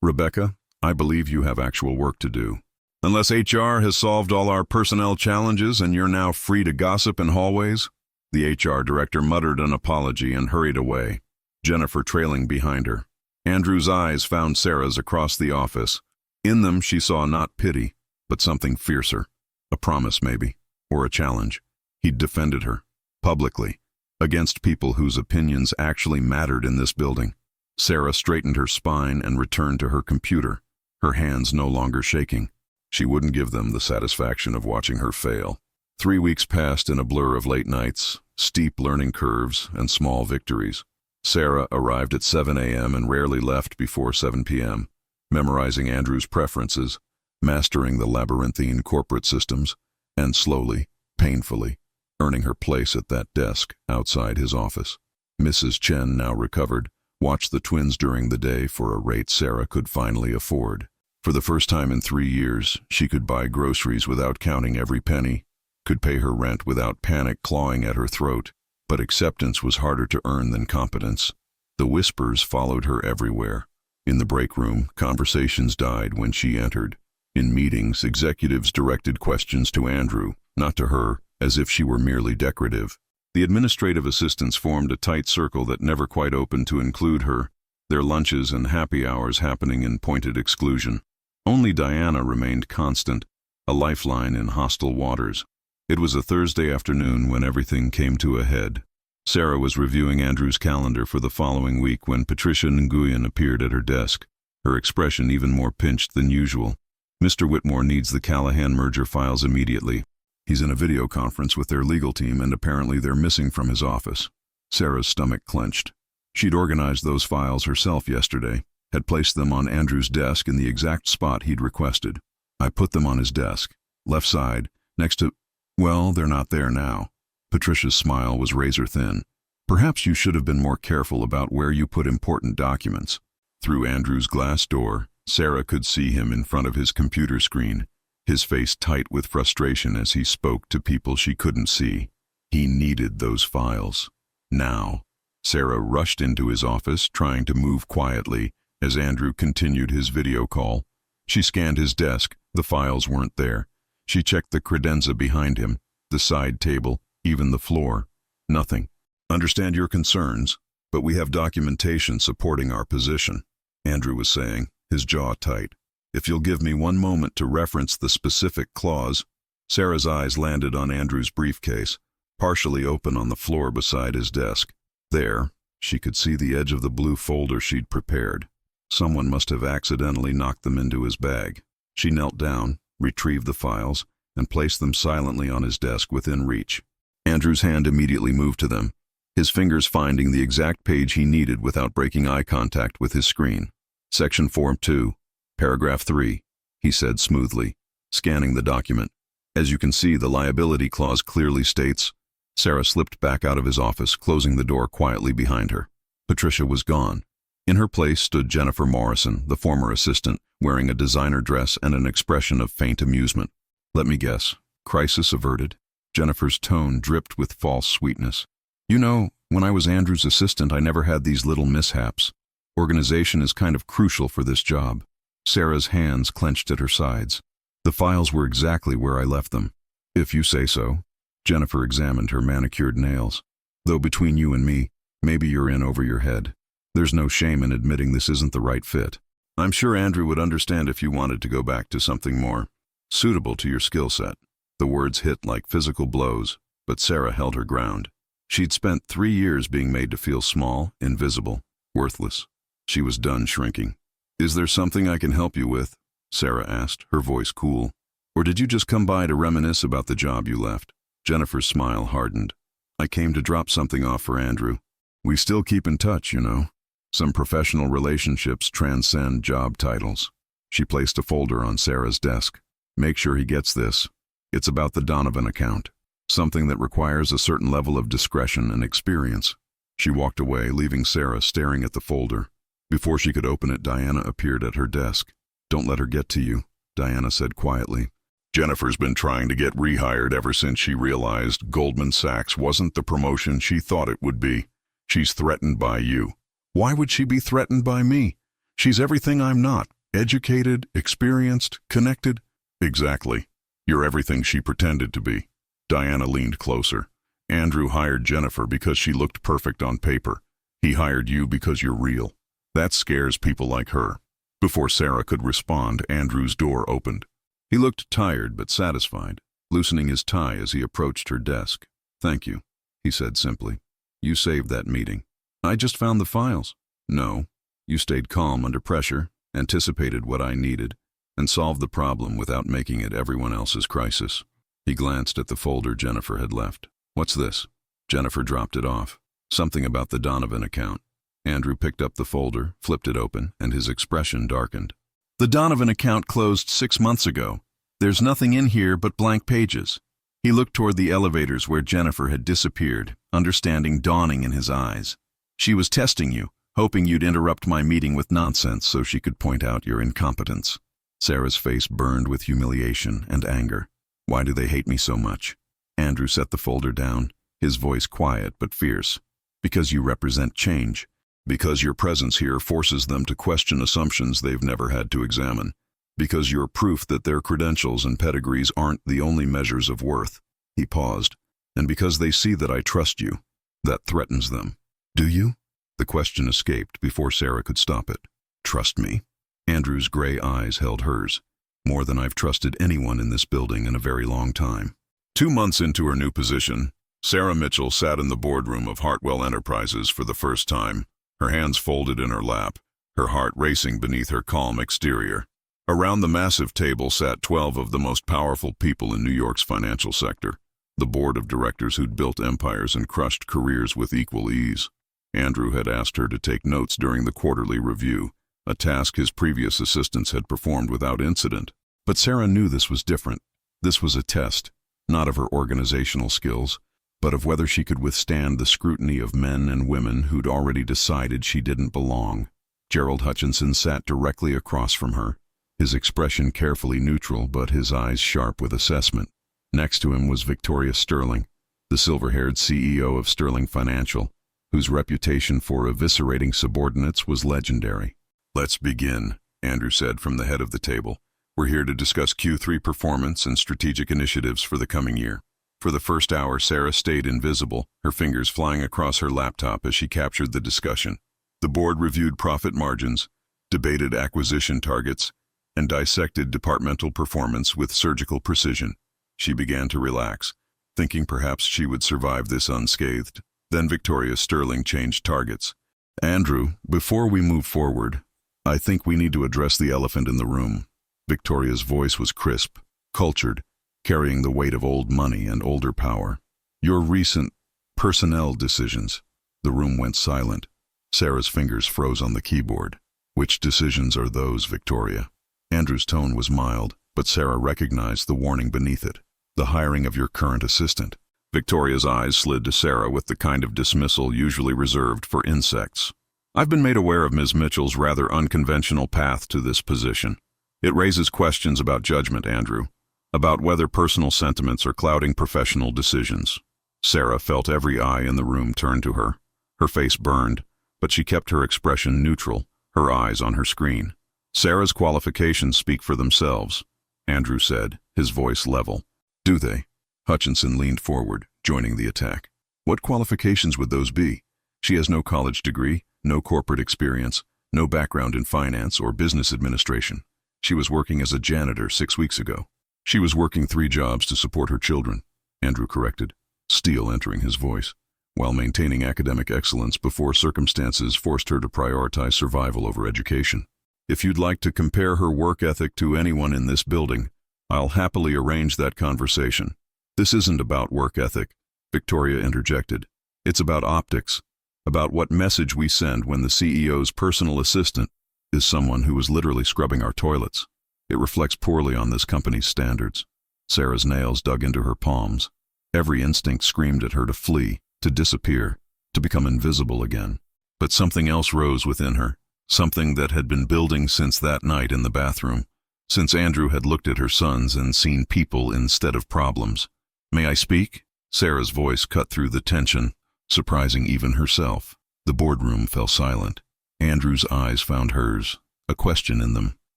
Rebecca, I believe you have actual work to do. Unless HR has solved all our personnel challenges and you're now free to gossip in hallways." The HR director muttered an apology and hurried away, Jennifer trailing behind her. Andrew's eyes found Sarah's across the office. In them she saw not pity, but something fiercer. A promise maybe, or a challenge. He'd defended her, publicly, against people whose opinions actually mattered in this building. Sarah straightened her spine and returned to her computer, her hands no longer shaking. She wouldn't give them the satisfaction of watching her fail. 3 weeks passed in a blur of late nights, steep learning curves, and small victories. Sarah arrived at 7 a.m. and rarely left before 7 p.m., memorizing Andrew's preferences, mastering the labyrinthine corporate systems, and slowly, painfully, earning her place at that desk outside his office. Mrs. Chen, now recovered, watched the twins during the day for a rate Sarah could finally afford. For the first time in 3 years, she could buy groceries without counting every penny, could pay her rent without panic clawing at her throat, but acceptance was harder to earn than competence. The whispers followed her everywhere. In the break room, conversations died when she entered. In meetings, executives directed questions to Andrew, not to her, as if she were merely decorative. The administrative assistants formed a tight circle that never quite opened to include her, their lunches and happy hours happening in pointed exclusion. Only Diana remained constant, a lifeline in hostile waters. It was a Thursday afternoon when everything came to a head. Sarah was reviewing Andrew's calendar for the following week when Patricia Nguyen appeared at her desk, her expression even more pinched than usual. "Mr. Whitmore needs the Callahan merger files immediately. He's in a video conference with their legal team and apparently they're missing from his office." Sarah's stomach clenched. She'd organized those files herself yesterday, had placed them on Andrew's desk in the exact spot he'd requested. "I put them on his desk, left side, next to—" "Well, they're not there now." Patricia's smile was razor-thin. "Perhaps you should have been more careful about where you put important documents." Through Andrew's glass door, Sarah could see him in front of his computer screen, his face tight with frustration as he spoke to people she couldn't see. He needed those files. Now. Sarah rushed into his office, trying to move quietly as Andrew continued his video call. She scanned his desk. The files weren't there. She checked the credenza behind him, the side table, even the floor. Nothing. "Understand your concerns, but we have documentation supporting our position," Andrew was saying, his jaw tight. "If you'll give me one moment to reference the specific clause." Sarah's eyes landed on Andrew's briefcase, partially open on the floor beside his desk. There, she could see the edge of the blue folder she'd prepared. Someone must have accidentally knocked them into his bag. She knelt down, retrieved the files, and placed them silently on his desk within reach. Andrew's hand immediately moved to them, his fingers finding the exact page he needed without breaking eye contact with his screen. "Section Form 2, Paragraph 3, he said smoothly, scanning the document. "As you can see, the liability clause clearly states—" Sarah slipped back out of his office, closing the door quietly behind her. Patricia was gone. In her place stood Jennifer Morrison, the former assistant, wearing a designer dress and an expression of faint amusement. "Let me guess. Crisis averted?" Jennifer's tone dripped with false sweetness. You know, when I was Andrew's assistant, I never had these little mishaps. Organization is kind of crucial for this job. Sarah's hands clenched at her sides. The files were exactly where I left them. If you say so. Jennifer examined her manicured nails. Though between you and me, maybe you're in over your head. There's no shame in admitting this isn't the right fit. I'm sure Andrew would understand if you wanted to go back to something more suitable to your skill set. The words hit like physical blows, but Sarah held her ground. She'd spent 3 years being made to feel small, invisible, worthless. She was done shrinking. Is there something I can help you with? Sarah asked, her voice cool. Or did you just come by to reminisce about the job you left? Jennifer's smile hardened. I came to drop something off for Andrew. We still keep in touch, you know. Some professional relationships transcend job titles. She placed a folder on Sarah's desk. Make sure he gets this. It's about the Donovan account. Something that requires a certain level of discretion and experience. She walked away, leaving Sarah staring at the folder. Before she could open it, Diana appeared at her desk. Don't let her get to you, Diana said quietly. Jennifer's been trying to get rehired ever since she realized Goldman Sachs wasn't the promotion she thought it would be. She's threatened by you. Why would she be threatened by me? She's everything I'm not. Educated, experienced, connected. Exactly. You're everything she pretended to be. Diana leaned closer. Andrew hired Jennifer because she looked perfect on paper. He hired you because you're real. That scares people like her. Before Sarah could respond, Andrew's door opened. He looked tired but satisfied, loosening his tie as he approached her desk. Thank you, he said simply. You saved that meeting. I just found the files. No, you stayed calm under pressure, anticipated what I needed, and solved the problem without making it everyone else's crisis. He glanced at the folder Jennifer had left. What's this? Jennifer dropped it off. Something about the Donovan account. Andrew picked up the folder, flipped it open, and his expression darkened. The Donovan account closed 6 months ago. There's nothing in here but blank pages. He looked toward the elevators where Jennifer had disappeared, understanding dawning in his eyes. She was testing you, hoping you'd interrupt my meeting with nonsense so she could point out your incompetence. Sarah's face burned with humiliation and anger. Why do they hate me so much? Andrew set the folder down, his voice quiet but fierce. Because you represent change. Because your presence here forces them to question assumptions they've never had to examine. Because you're proof that their credentials and pedigrees aren't the only measures of worth. He paused. And because they see that I trust you. That threatens them. Do you? The question escaped before Sarah could stop it. Trust me? Andrew's gray eyes held hers. More than I've trusted anyone in this building in a very long time. 2 months into her new position, Sarah Mitchell sat in the boardroom of Hartwell Enterprises for the first time, her hands folded in her lap, her heart racing beneath her calm exterior. Around the massive table sat 12 of the most powerful people in New York's financial sector, the board of directors who'd built empires and crushed careers with equal ease. Andrew had asked her to take notes during the quarterly review, a task his previous assistants had performed without incident. But Sarah knew this was different. This was a test, not of her organizational skills, but of whether she could withstand the scrutiny of men and women who'd already decided she didn't belong. Gerald Hutchinson sat directly across from her, his expression carefully neutral but his eyes sharp with assessment. Next to him was Victoria Sterling, the silver-haired CEO of Sterling Financial, whose reputation for eviscerating subordinates was legendary. Let's begin, Andrew said from the head of the table. We're here to discuss Q3 performance and strategic initiatives for the coming year. For the first hour, Sarah stayed invisible, her fingers flying across her laptop as she captured the discussion. The board reviewed profit margins, debated acquisition targets, and dissected departmental performance with surgical precision. She began to relax, thinking perhaps she would survive this unscathed. Then Victoria Sterling changed targets. Andrew, before we move forward, I think we need to address the elephant in the room. Victoria's voice was crisp, cultured, carrying the weight of old money and older power. Your recent personnel decisions. The room went silent. Sarah's fingers froze on the keyboard. Which decisions are those, Victoria? Andrew's tone was mild, but Sarah recognized the warning beneath it. The hiring of your current assistant. Victoria's eyes slid to Sarah with the kind of dismissal usually reserved for insects. I've been made aware of Ms. Mitchell's rather unconventional path to this position. It raises questions about judgment, Andrew. about whether personal sentiments are clouding professional decisions. Sarah felt every eye in the room turn to her. Her face burned, but she kept her expression neutral, her eyes on her screen. Sarah's qualifications speak for themselves, Andrew said, his voice level. Do they? Hutchinson leaned forward, joining the attack. What qualifications would those be? She has no college degree, no corporate experience, no background in finance or business administration. She was working as a janitor 6 weeks ago. She was working 3 jobs to support her children, Andrew corrected, steel entering his voice, while maintaining academic excellence before circumstances forced her to prioritize survival over education. If you'd like to compare her work ethic to anyone in this building, I'll happily arrange that conversation. This isn't about work ethic, Victoria interjected. It's about optics, about what message we send when the CEO's personal assistant is someone who is literally scrubbing our toilets. It reflects poorly on this company's standards. Sarah's nails dug into her palms. Every instinct screamed at her to flee, to disappear, to become invisible again. But something else rose within her, something that had been building since that night in the bathroom, since Andrew had looked at her sons and seen people instead of problems. May I speak? Sarah's voice cut through the tension, surprising even herself. The boardroom fell silent. Andrew's eyes found hers, a question in them.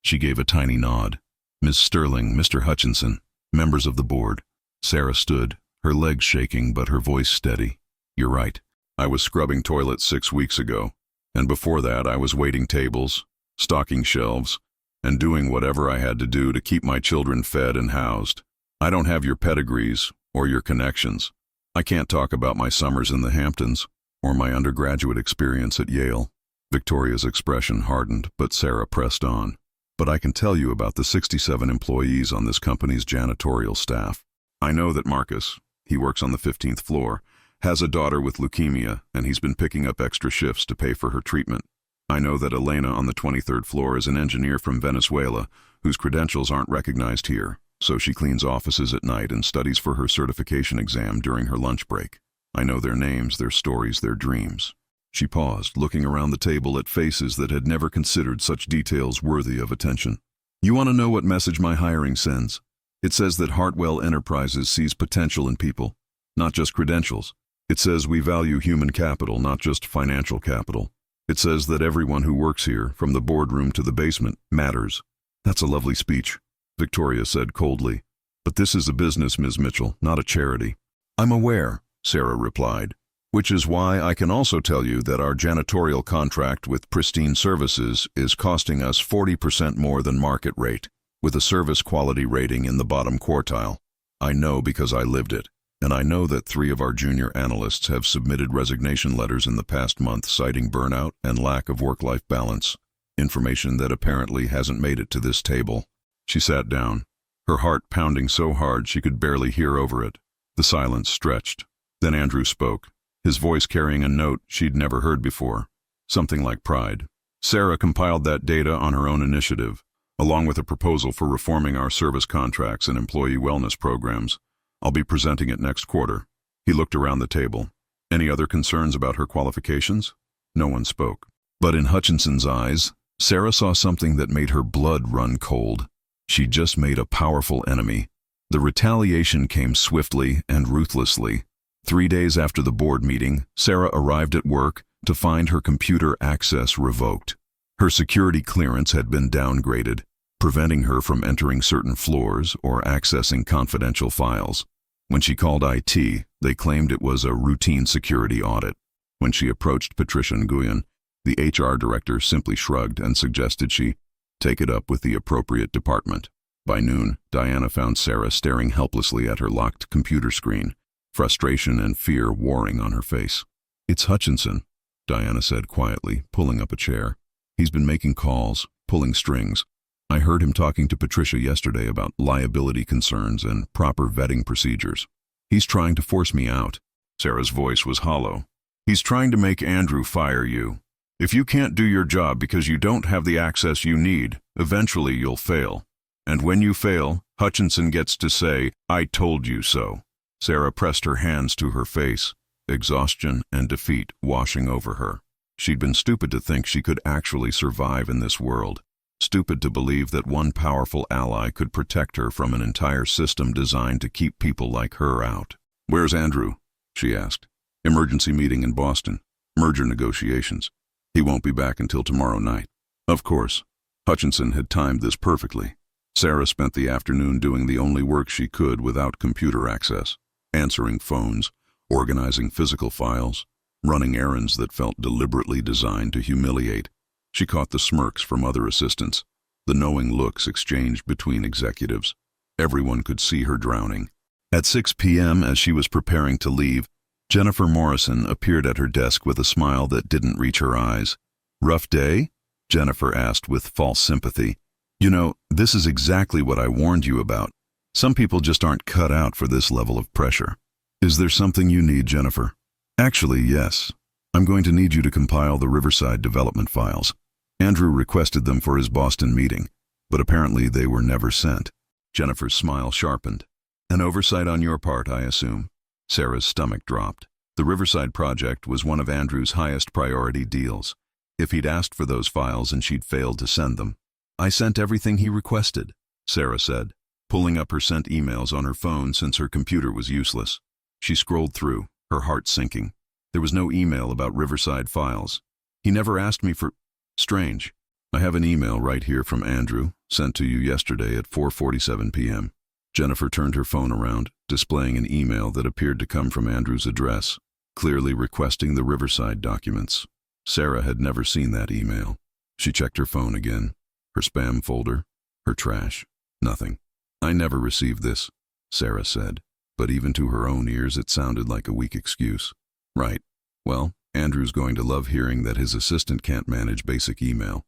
She gave a tiny nod. Miss Sterling, Mr. Hutchinson, members of the board. Sarah stood, her legs shaking but her voice steady. You're right. I was scrubbing toilets 6 weeks ago, and before that I was waiting tables, stocking shelves, and doing whatever I had to do to keep my children fed and housed. I don't have your pedigrees or your connections. I can't talk about my summers in the Hamptons or my undergraduate experience at Yale. Victoria's expression hardened, but Sarah pressed on. But I can tell you about the 67 employees on this company's janitorial staff. I know that Marcus, he works on the 15th floor, has a daughter with leukemia, and he's been picking up extra shifts to pay for her treatment. I know that Elena on the 23rd floor is an engineer from Venezuela whose credentials aren't recognized here, so she cleans offices at night and studies for her certification exam during her lunch break. I know their names, their stories, their dreams. She paused, looking around the table at faces that had never considered such details worthy of attention. You want to know what message my hiring sends? It says that Hartwell Enterprises sees potential in people, not just credentials. It says we value human capital, not just financial capital. It says that everyone who works here, from the boardroom to the basement, matters. That's a lovely speech, Victoria said coldly. But this is a business, Ms. Mitchell, not a charity. I'm aware, Sarah replied, which is why I can also tell you that our janitorial contract with Pristine Services is costing us 40% more than market rate, with a service quality rating in the bottom quartile. I know because I lived it. And I know that 3 of our junior analysts have submitted resignation letters in the past month citing burnout and lack of work-life balance, information that apparently hasn't made it to this table. She sat down, her heart pounding so hard she could barely hear over it. The silence stretched. Then Andrew spoke, his voice carrying a note she'd never heard before, something like pride. Sarah compiled that data on her own initiative, along with a proposal for reforming our service contracts and employee wellness programs. I'll be presenting it next quarter. He looked around the table. Any other concerns about her qualifications? No one spoke. But in Hutchinson's eyes, Sarah saw something that made her blood run cold. She'd just made a powerful enemy. The retaliation came swiftly and ruthlessly. 3 days after the board meeting, Sarah arrived at work to find her computer access revoked. Her security clearance had been downgraded, preventing her from entering certain floors or accessing confidential files. When she called IT, they claimed it was a routine security audit. When she approached Patricia Nguyen, the HR director simply shrugged and suggested she take it up with the appropriate department. By noon, Diana found Sarah staring helplessly at her locked computer screen, frustration and fear warring on her face. It's Hutchinson, Diana said quietly, pulling up a chair. He's been making calls, pulling strings. I heard him talking to Patricia yesterday about liability concerns and proper vetting procedures. He's trying to force me out. Sarah's voice was hollow. He's trying to make Andrew fire you. If you can't do your job because you don't have the access you need, eventually you'll fail. And when you fail, Hutchinson gets to say, I told you so. Sarah pressed her hands to her face, exhaustion and defeat washing over her. She'd been stupid to think she could actually survive in this world. Stupid to believe that one powerful ally could protect her from an entire system designed to keep people like her out. "Where's Andrew?" she asked. "Emergency meeting in Boston. Merger negotiations. He won't be back until tomorrow night." Of course, Hutchinson had timed this perfectly. Sarah spent the afternoon doing the only work she could without computer access, answering phones, organizing physical files, running errands that felt deliberately designed to humiliate. She caught the smirks from other assistants, the knowing looks exchanged between executives. Everyone could see her drowning. At 6 p.m., as she was preparing to leave, Jennifer Morrison appeared at her desk with a smile that didn't reach her eyes. "Rough day?" Jennifer asked with false sympathy. "You know, this is exactly what I warned you about. Some people just aren't cut out for this level of pressure." "Is there something you need, Jennifer?" "Actually, yes. I'm going to need you to compile the Riverside development files. Andrew requested them for his Boston meeting, but apparently they were never sent." Jennifer's smile sharpened. "An oversight on your part, I assume." Sarah's stomach dropped. The Riverside project was one of Andrew's highest priority deals. If he'd asked for those files and she'd failed to send them. "I sent everything he requested," Sarah said, pulling up her sent emails on her phone since her computer was useless. She scrolled through, her heart sinking. There was no email about Riverside files. "He never asked me for—" "Strange. I have an email right here from Andrew, sent to you yesterday at 4:47 p.m. Jennifer turned her phone around, displaying an email that appeared to come from Andrew's address, clearly requesting the Riverside documents. Sarah had never seen that email. She checked her phone again, her spam folder, her trash. Nothing. "I never received this," Sarah said, but even to her own ears it sounded like a weak excuse. "Right. Well, Andrew's going to love hearing that his assistant can't manage basic email."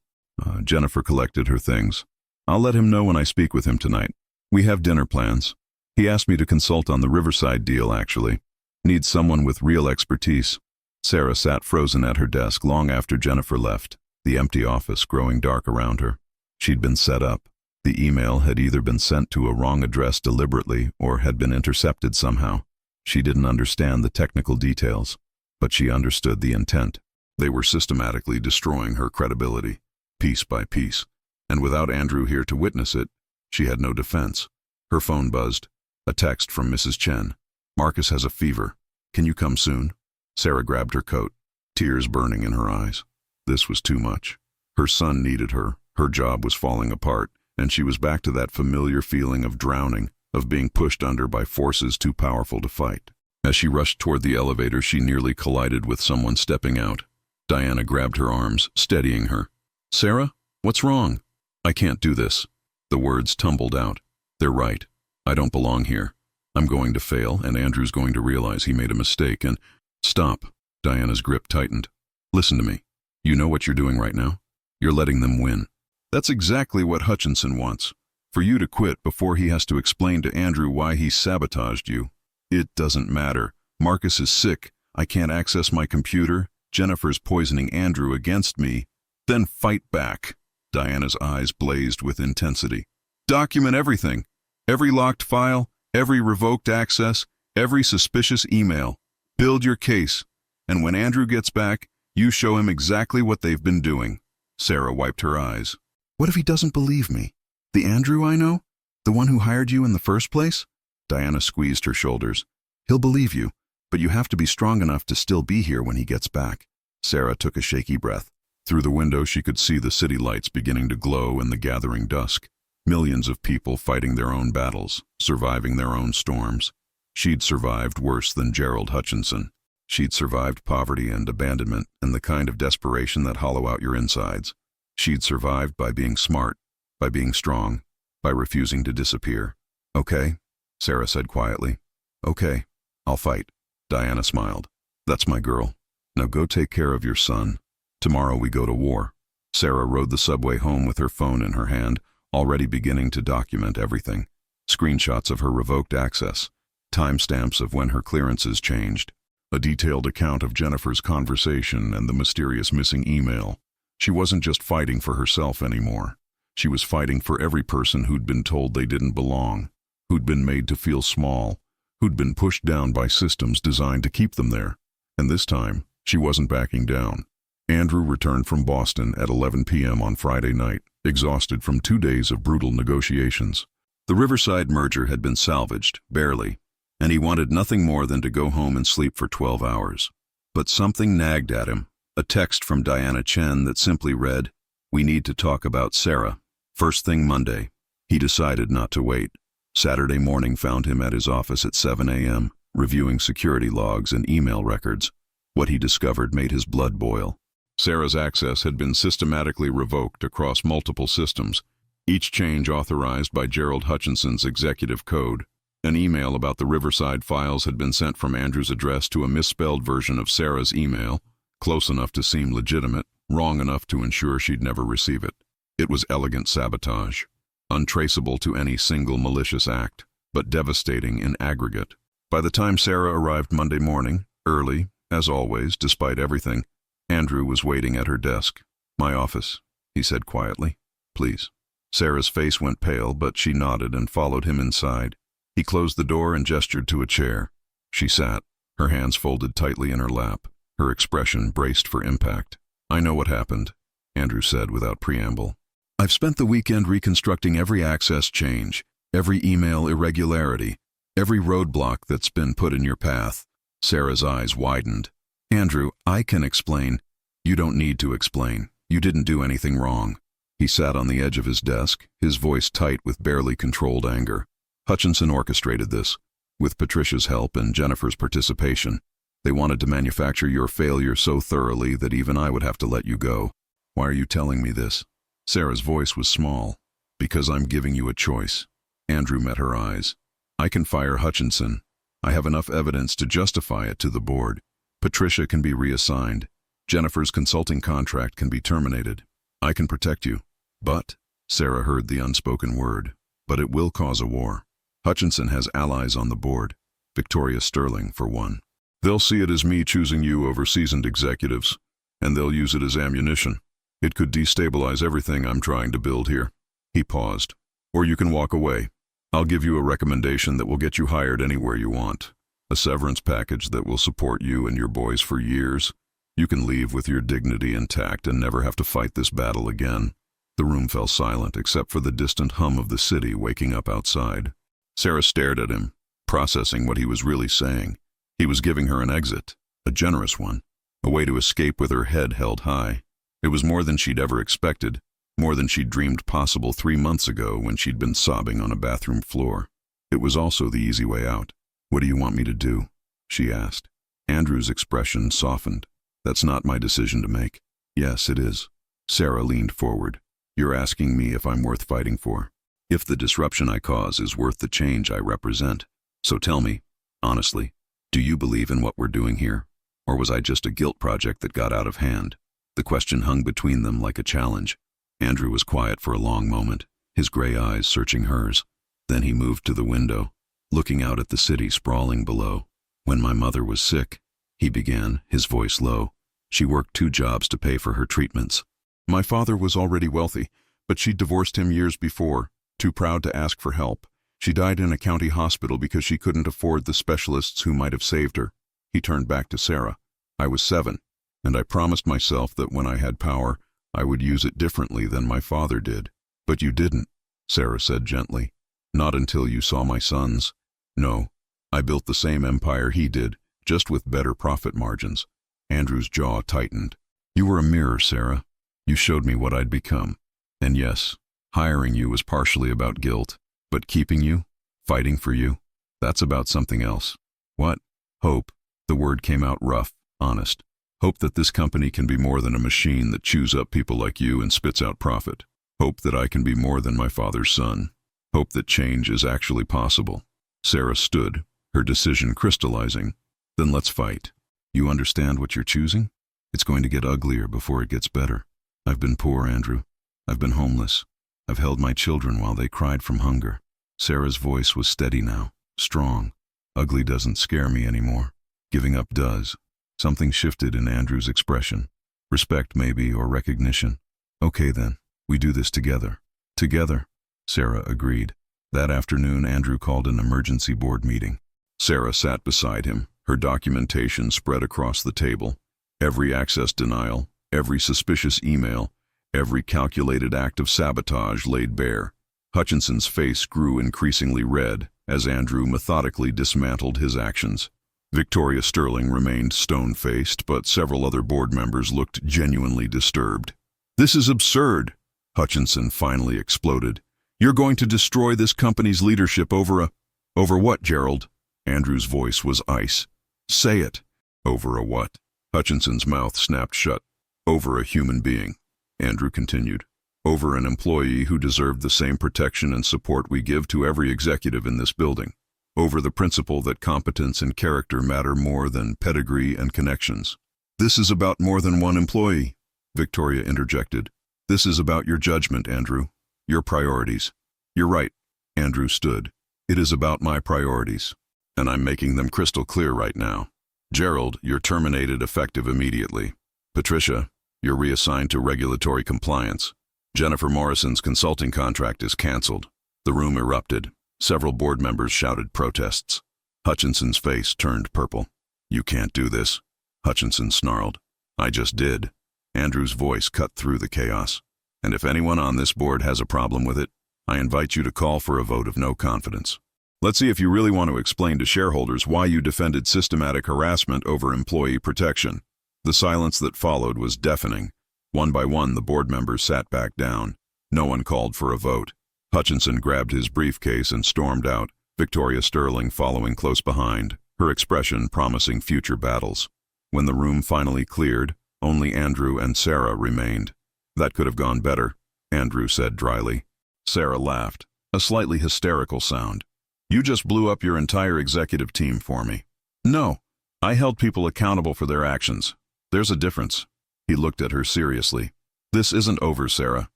Jennifer collected her things. "I'll let him know when I speak with him tonight. We have dinner plans. He asked me to consult on the Riverside deal, actually. Needs someone with real expertise." Sarah sat frozen at her desk long after Jennifer left, the empty office growing dark around her. She'd been set up. The email had either been sent to a wrong address deliberately or had been intercepted somehow. She didn't understand the technical details, but she understood the intent. They were systematically destroying her credibility, piece by piece, and without Andrew here to witness it, she had no defense. Her phone buzzed. A text from Mrs. Chen. "Marcus has a fever. Can you come soon?" Sarah grabbed her coat, tears burning in her eyes. This was too much. Her son needed her, her job was falling apart, and she was back to that familiar feeling of drowning, of being pushed under by forces too powerful to fight. As she rushed toward the elevator, she nearly collided with someone stepping out. Diana grabbed her arms, steadying her. "Sarah, what's wrong?" "I can't do this." The words tumbled out. "They're right. I don't belong here. I'm going to fail, and Andrew's going to realize he made a mistake, and—" "Stop." Diana's grip tightened. "Listen to me. You know what you're doing right now? You're letting them win. That's exactly what Hutchinson wants. For you to quit before he has to explain to Andrew why he sabotaged you. It doesn't matter. Marcus is sick. I can't access my computer. Jennifer's poisoning Andrew against me. Then fight back." Diana's eyes blazed with intensity. "Document everything. Every locked file, every revoked access, every suspicious email. Build your case. And when Andrew gets back, you show him exactly what they've been doing." Sarah wiped her eyes. "What if he doesn't believe me? The Andrew I know? The one who hired you in the first place?" Diana squeezed her shoulders. "He'll believe you, but you have to be strong enough to still be here when he gets back." Sarah took a shaky breath. Through the window she could see the city lights beginning to glow in the gathering dusk. Millions of people fighting their own battles, surviving their own storms. She'd survived worse than Gerald Hutchinson. She'd survived poverty and abandonment and the kind of desperation that hollow out your insides. She'd survived by being smart, by being strong, by refusing to disappear. "Okay," Sarah said quietly. "Okay, I'll fight." Diana smiled. "That's my girl. Now go take care of your son. Tomorrow we go to war." Sarah rode the subway home with her phone in her hand, already beginning to document everything. Screenshots of her revoked access, timestamps of when her clearances changed, a detailed account of Jennifer's conversation and the mysterious missing email. She wasn't just fighting for herself anymore. She was fighting for every person who'd been told they didn't belong, who'd been made to feel small, who'd been pushed down by systems designed to keep them there. And this time, she wasn't backing down. Andrew returned from Boston at 11 p.m. on Friday night, exhausted from 2 days of brutal negotiations. The Riverside merger had been salvaged, barely, and he wanted nothing more than to go home and sleep for 12 hours. But something nagged at him, a text from Diana Chen that simply read, "We need to talk about Sarah." First thing Monday. He decided not to wait. Saturday morning found him at his office at 7 a.m., reviewing security logs and email records. What he discovered made his blood boil. Sarah's access had been systematically revoked across multiple systems, each change authorized by Gerald Hutchinson's executive code. An email about the Riverside files had been sent from Andrew's address to a misspelled version of Sarah's email, close enough to seem legitimate, wrong enough to ensure she'd never receive it. It was elegant sabotage, untraceable to any single malicious act, but devastating in aggregate. By the time Sarah arrived Monday morning, early, as always, despite everything, Andrew was waiting at her desk. "My office," he said quietly. "Please." Sarah's face went pale, but she nodded and followed him inside. He closed the door and gestured to a chair. She sat, her hands folded tightly in her lap, her expression braced for impact. "I know what happened," Andrew said without preamble. "I've spent the weekend reconstructing every access change, every email irregularity, every roadblock that's been put in your path." Sarah's eyes widened. "Andrew, I can explain." "You don't need to explain. You didn't do anything wrong." He sat on the edge of his desk, his voice tight with barely controlled anger. "Hutchinson orchestrated this, with Patricia's help and Jennifer's participation. They wanted to manufacture your failure so thoroughly that even I would have to let you go. Why are you telling me this?" Sarah's voice was small. "Because I'm giving you a choice." Andrew met her eyes. "I can fire Hutchinson. I have enough evidence to justify it to the board. Patricia can be reassigned. Jennifer's consulting contract can be terminated. I can protect you. But," Sarah heard the unspoken word, "but it will cause a war. Hutchinson has allies on the board, Victoria Sterling, for one. They'll see it as me choosing you over seasoned executives, and they'll use it as ammunition. It could destabilize everything I'm trying to build here." He paused. "Or you can walk away. I'll give you a recommendation that will get you hired anywhere you want. A severance package that will support you and your boys for years. You can leave with your dignity intact and never have to fight this battle again." The room fell silent except for the distant hum of the city waking up outside. Sarah stared at him, processing what he was really saying. He was giving her an exit, a generous one, a way to escape with her head held high. It was more than she'd ever expected, more than she'd dreamed possible 3 months ago when she'd been sobbing on a bathroom floor. It was also the easy way out. "What do you want me to do?" she asked. Andrew's expression softened. "That's not my decision to make." "Yes, it is." Sarah leaned forward. "You're asking me if I'm worth fighting for. If the disruption I cause is worth the change I represent. So tell me, honestly, do you believe in what we're doing here? Or was I just a guilt project that got out of hand?" The question hung between them like a challenge. Andrew was quiet for a long moment, his gray eyes searching hers. Then he moved to the window, looking out at the city sprawling below. "When my mother was sick," he began, his voice low, "she worked 2 jobs to pay for her treatments. My father was already wealthy, but she'd divorced him years before, too proud to ask for help. She died in a county hospital because she couldn't afford the specialists who might have saved her." He turned back to Sarah. "I was 7, and I promised myself that when I had power, I would use it differently than my father did. But you didn't," Sarah said gently. "Not until you saw my sons. No, I built the same empire he did, just with better profit margins." Andrew's jaw tightened. "You were a mirror, Sarah. You showed me what I'd become. And yes, hiring you was partially about guilt, but keeping you, fighting for you, that's about something else." "What?" "Hope." The word came out rough, honest. "Hope that this company can be more than a machine that chews up people like you and spits out profit. Hope that I can be more than my father's son. Hope that change is actually possible." Sarah stood, her decision crystallizing. "Then let's fight. You understand what you're choosing? It's going to get uglier before it gets better. I've been poor, Andrew. I've been homeless. I've held my children while they cried from hunger." Sarah's voice was steady now, strong. "Ugly doesn't scare me anymore. Giving up does." Something shifted in Andrew's expression. Respect maybe, or recognition. "Okay then, we do this together." "Together," Sarah agreed. That afternoon, Andrew called an emergency board meeting. Sarah sat beside him, her documentation spread across the table. Every access denial, Every suspicious email, every calculated act of sabotage laid bare. Hutchinson's face grew increasingly red as Andrew methodically dismantled his actions. Victoria Sterling remained stone-faced, but several other board members looked genuinely disturbed. "This is absurd," Hutchinson finally exploded. "You're going to destroy this company's leadership over what, Gerald?" Andrew's voice was ice. "Say it." "Over a what?" Hutchinson's mouth snapped shut. "Over a human being," Andrew continued. "Over an employee who deserved the same protection and support we give to every executive in this building. Over the principle that competence and character matter more than pedigree and connections." "This is about more than one employee," Victoria interjected. "This is about your judgment, Andrew. Your priorities." "You're right." Andrew stood. "It is about my priorities, and I'm making them crystal clear right now. Gerald, you're terminated effective immediately. Patricia, you're reassigned to regulatory compliance. Jennifer Morrison's consulting contract is canceled." The room erupted. Several board members shouted protests. Hutchinson's face turned purple. "You can't do this," Hutchinson snarled. "I just did." Andrew's voice cut through the chaos. "And if anyone on this board has a problem with it, I invite you to call for a vote of no confidence. Let's see if you really want to explain to shareholders why you defended systematic harassment over employee protection." The silence that followed was deafening. One by one, the board members sat back down. No one called for a vote. Hutchinson grabbed his briefcase and stormed out, Victoria Sterling following close behind, her expression promising future battles. When the room finally cleared, only Andrew and Sarah remained. "That could have gone better," Andrew said dryly. Sarah laughed, a slightly hysterical sound. "You just blew up your entire executive team for me." "No, I held people accountable for their actions. There's a difference." He looked at her seriously. "This isn't over, Sarah.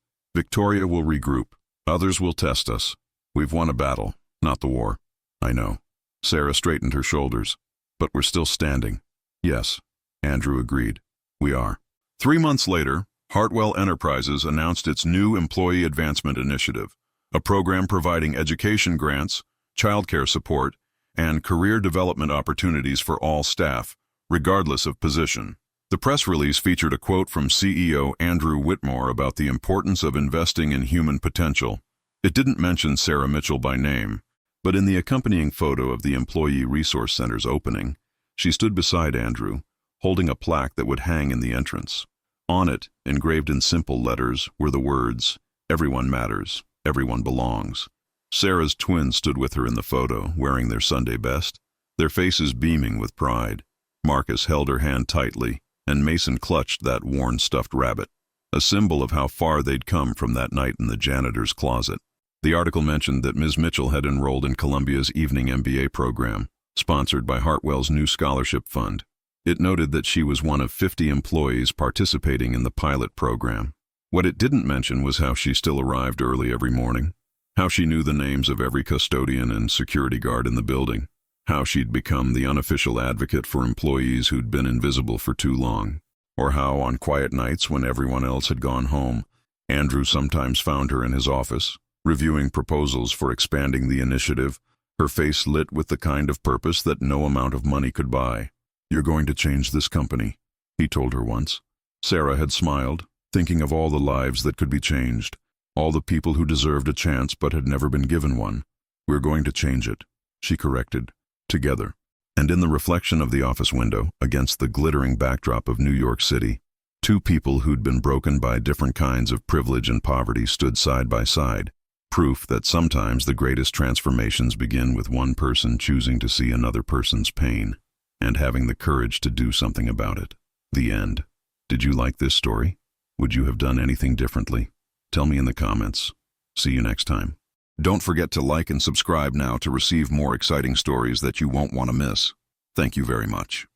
Victoria will regroup. Others will test us. We've won a battle, not the war." "I know." Sarah straightened her shoulders. "But we're still standing." "Yes," Andrew agreed. "We are." 3 months later, Hartwell Enterprises announced its new Employee Advancement Initiative, a program providing education grants, childcare support, and career development opportunities for all staff, regardless of position. The press release featured a quote from CEO Andrew Whitmore about the importance of investing in human potential. It didn't mention Sarah Mitchell by name, but in the accompanying photo of the Employee Resource Center's opening, she stood beside Andrew, holding a plaque that would hang in the entrance. On it, engraved in simple letters, were the words, "Everyone matters, everyone belongs." Sarah's twins stood with her in the photo, wearing their Sunday best, their faces beaming with pride. Marcus held her hand tightly, and Mason clutched that worn stuffed rabbit, a symbol of how far they'd come from that night in the janitor's closet. The article mentioned that Ms. Mitchell had enrolled in Columbia's evening MBA program, sponsored by Hartwell's new scholarship fund. It noted that she was one of 50 employees participating in the pilot program. What it didn't mention was how she still arrived early every morning, how she knew the names of every custodian and security guard in the building, how she'd become the unofficial advocate for employees who'd been invisible for too long, or how on quiet nights when everyone else had gone home, Andrew sometimes found her in his office, reviewing proposals for expanding the initiative, her face lit with the kind of purpose that no amount of money could buy. "You're going to change this company," he told her once. Sarah had smiled, thinking of all the lives that could be changed, all the people who deserved a chance but had never been given one. "We're going to change it," she corrected. "Together." And in the reflection of the office window, against the glittering backdrop of New York City, two people who'd been broken by different kinds of privilege and poverty stood side by side, proof that sometimes the greatest transformations begin with one person choosing to see another person's pain and having the courage to do something about it. The end. Did you like this story? Would you have done anything differently? Tell me in the comments. See you next time. Don't forget to like and subscribe now to receive more exciting stories that you won't want to miss. Thank you very much.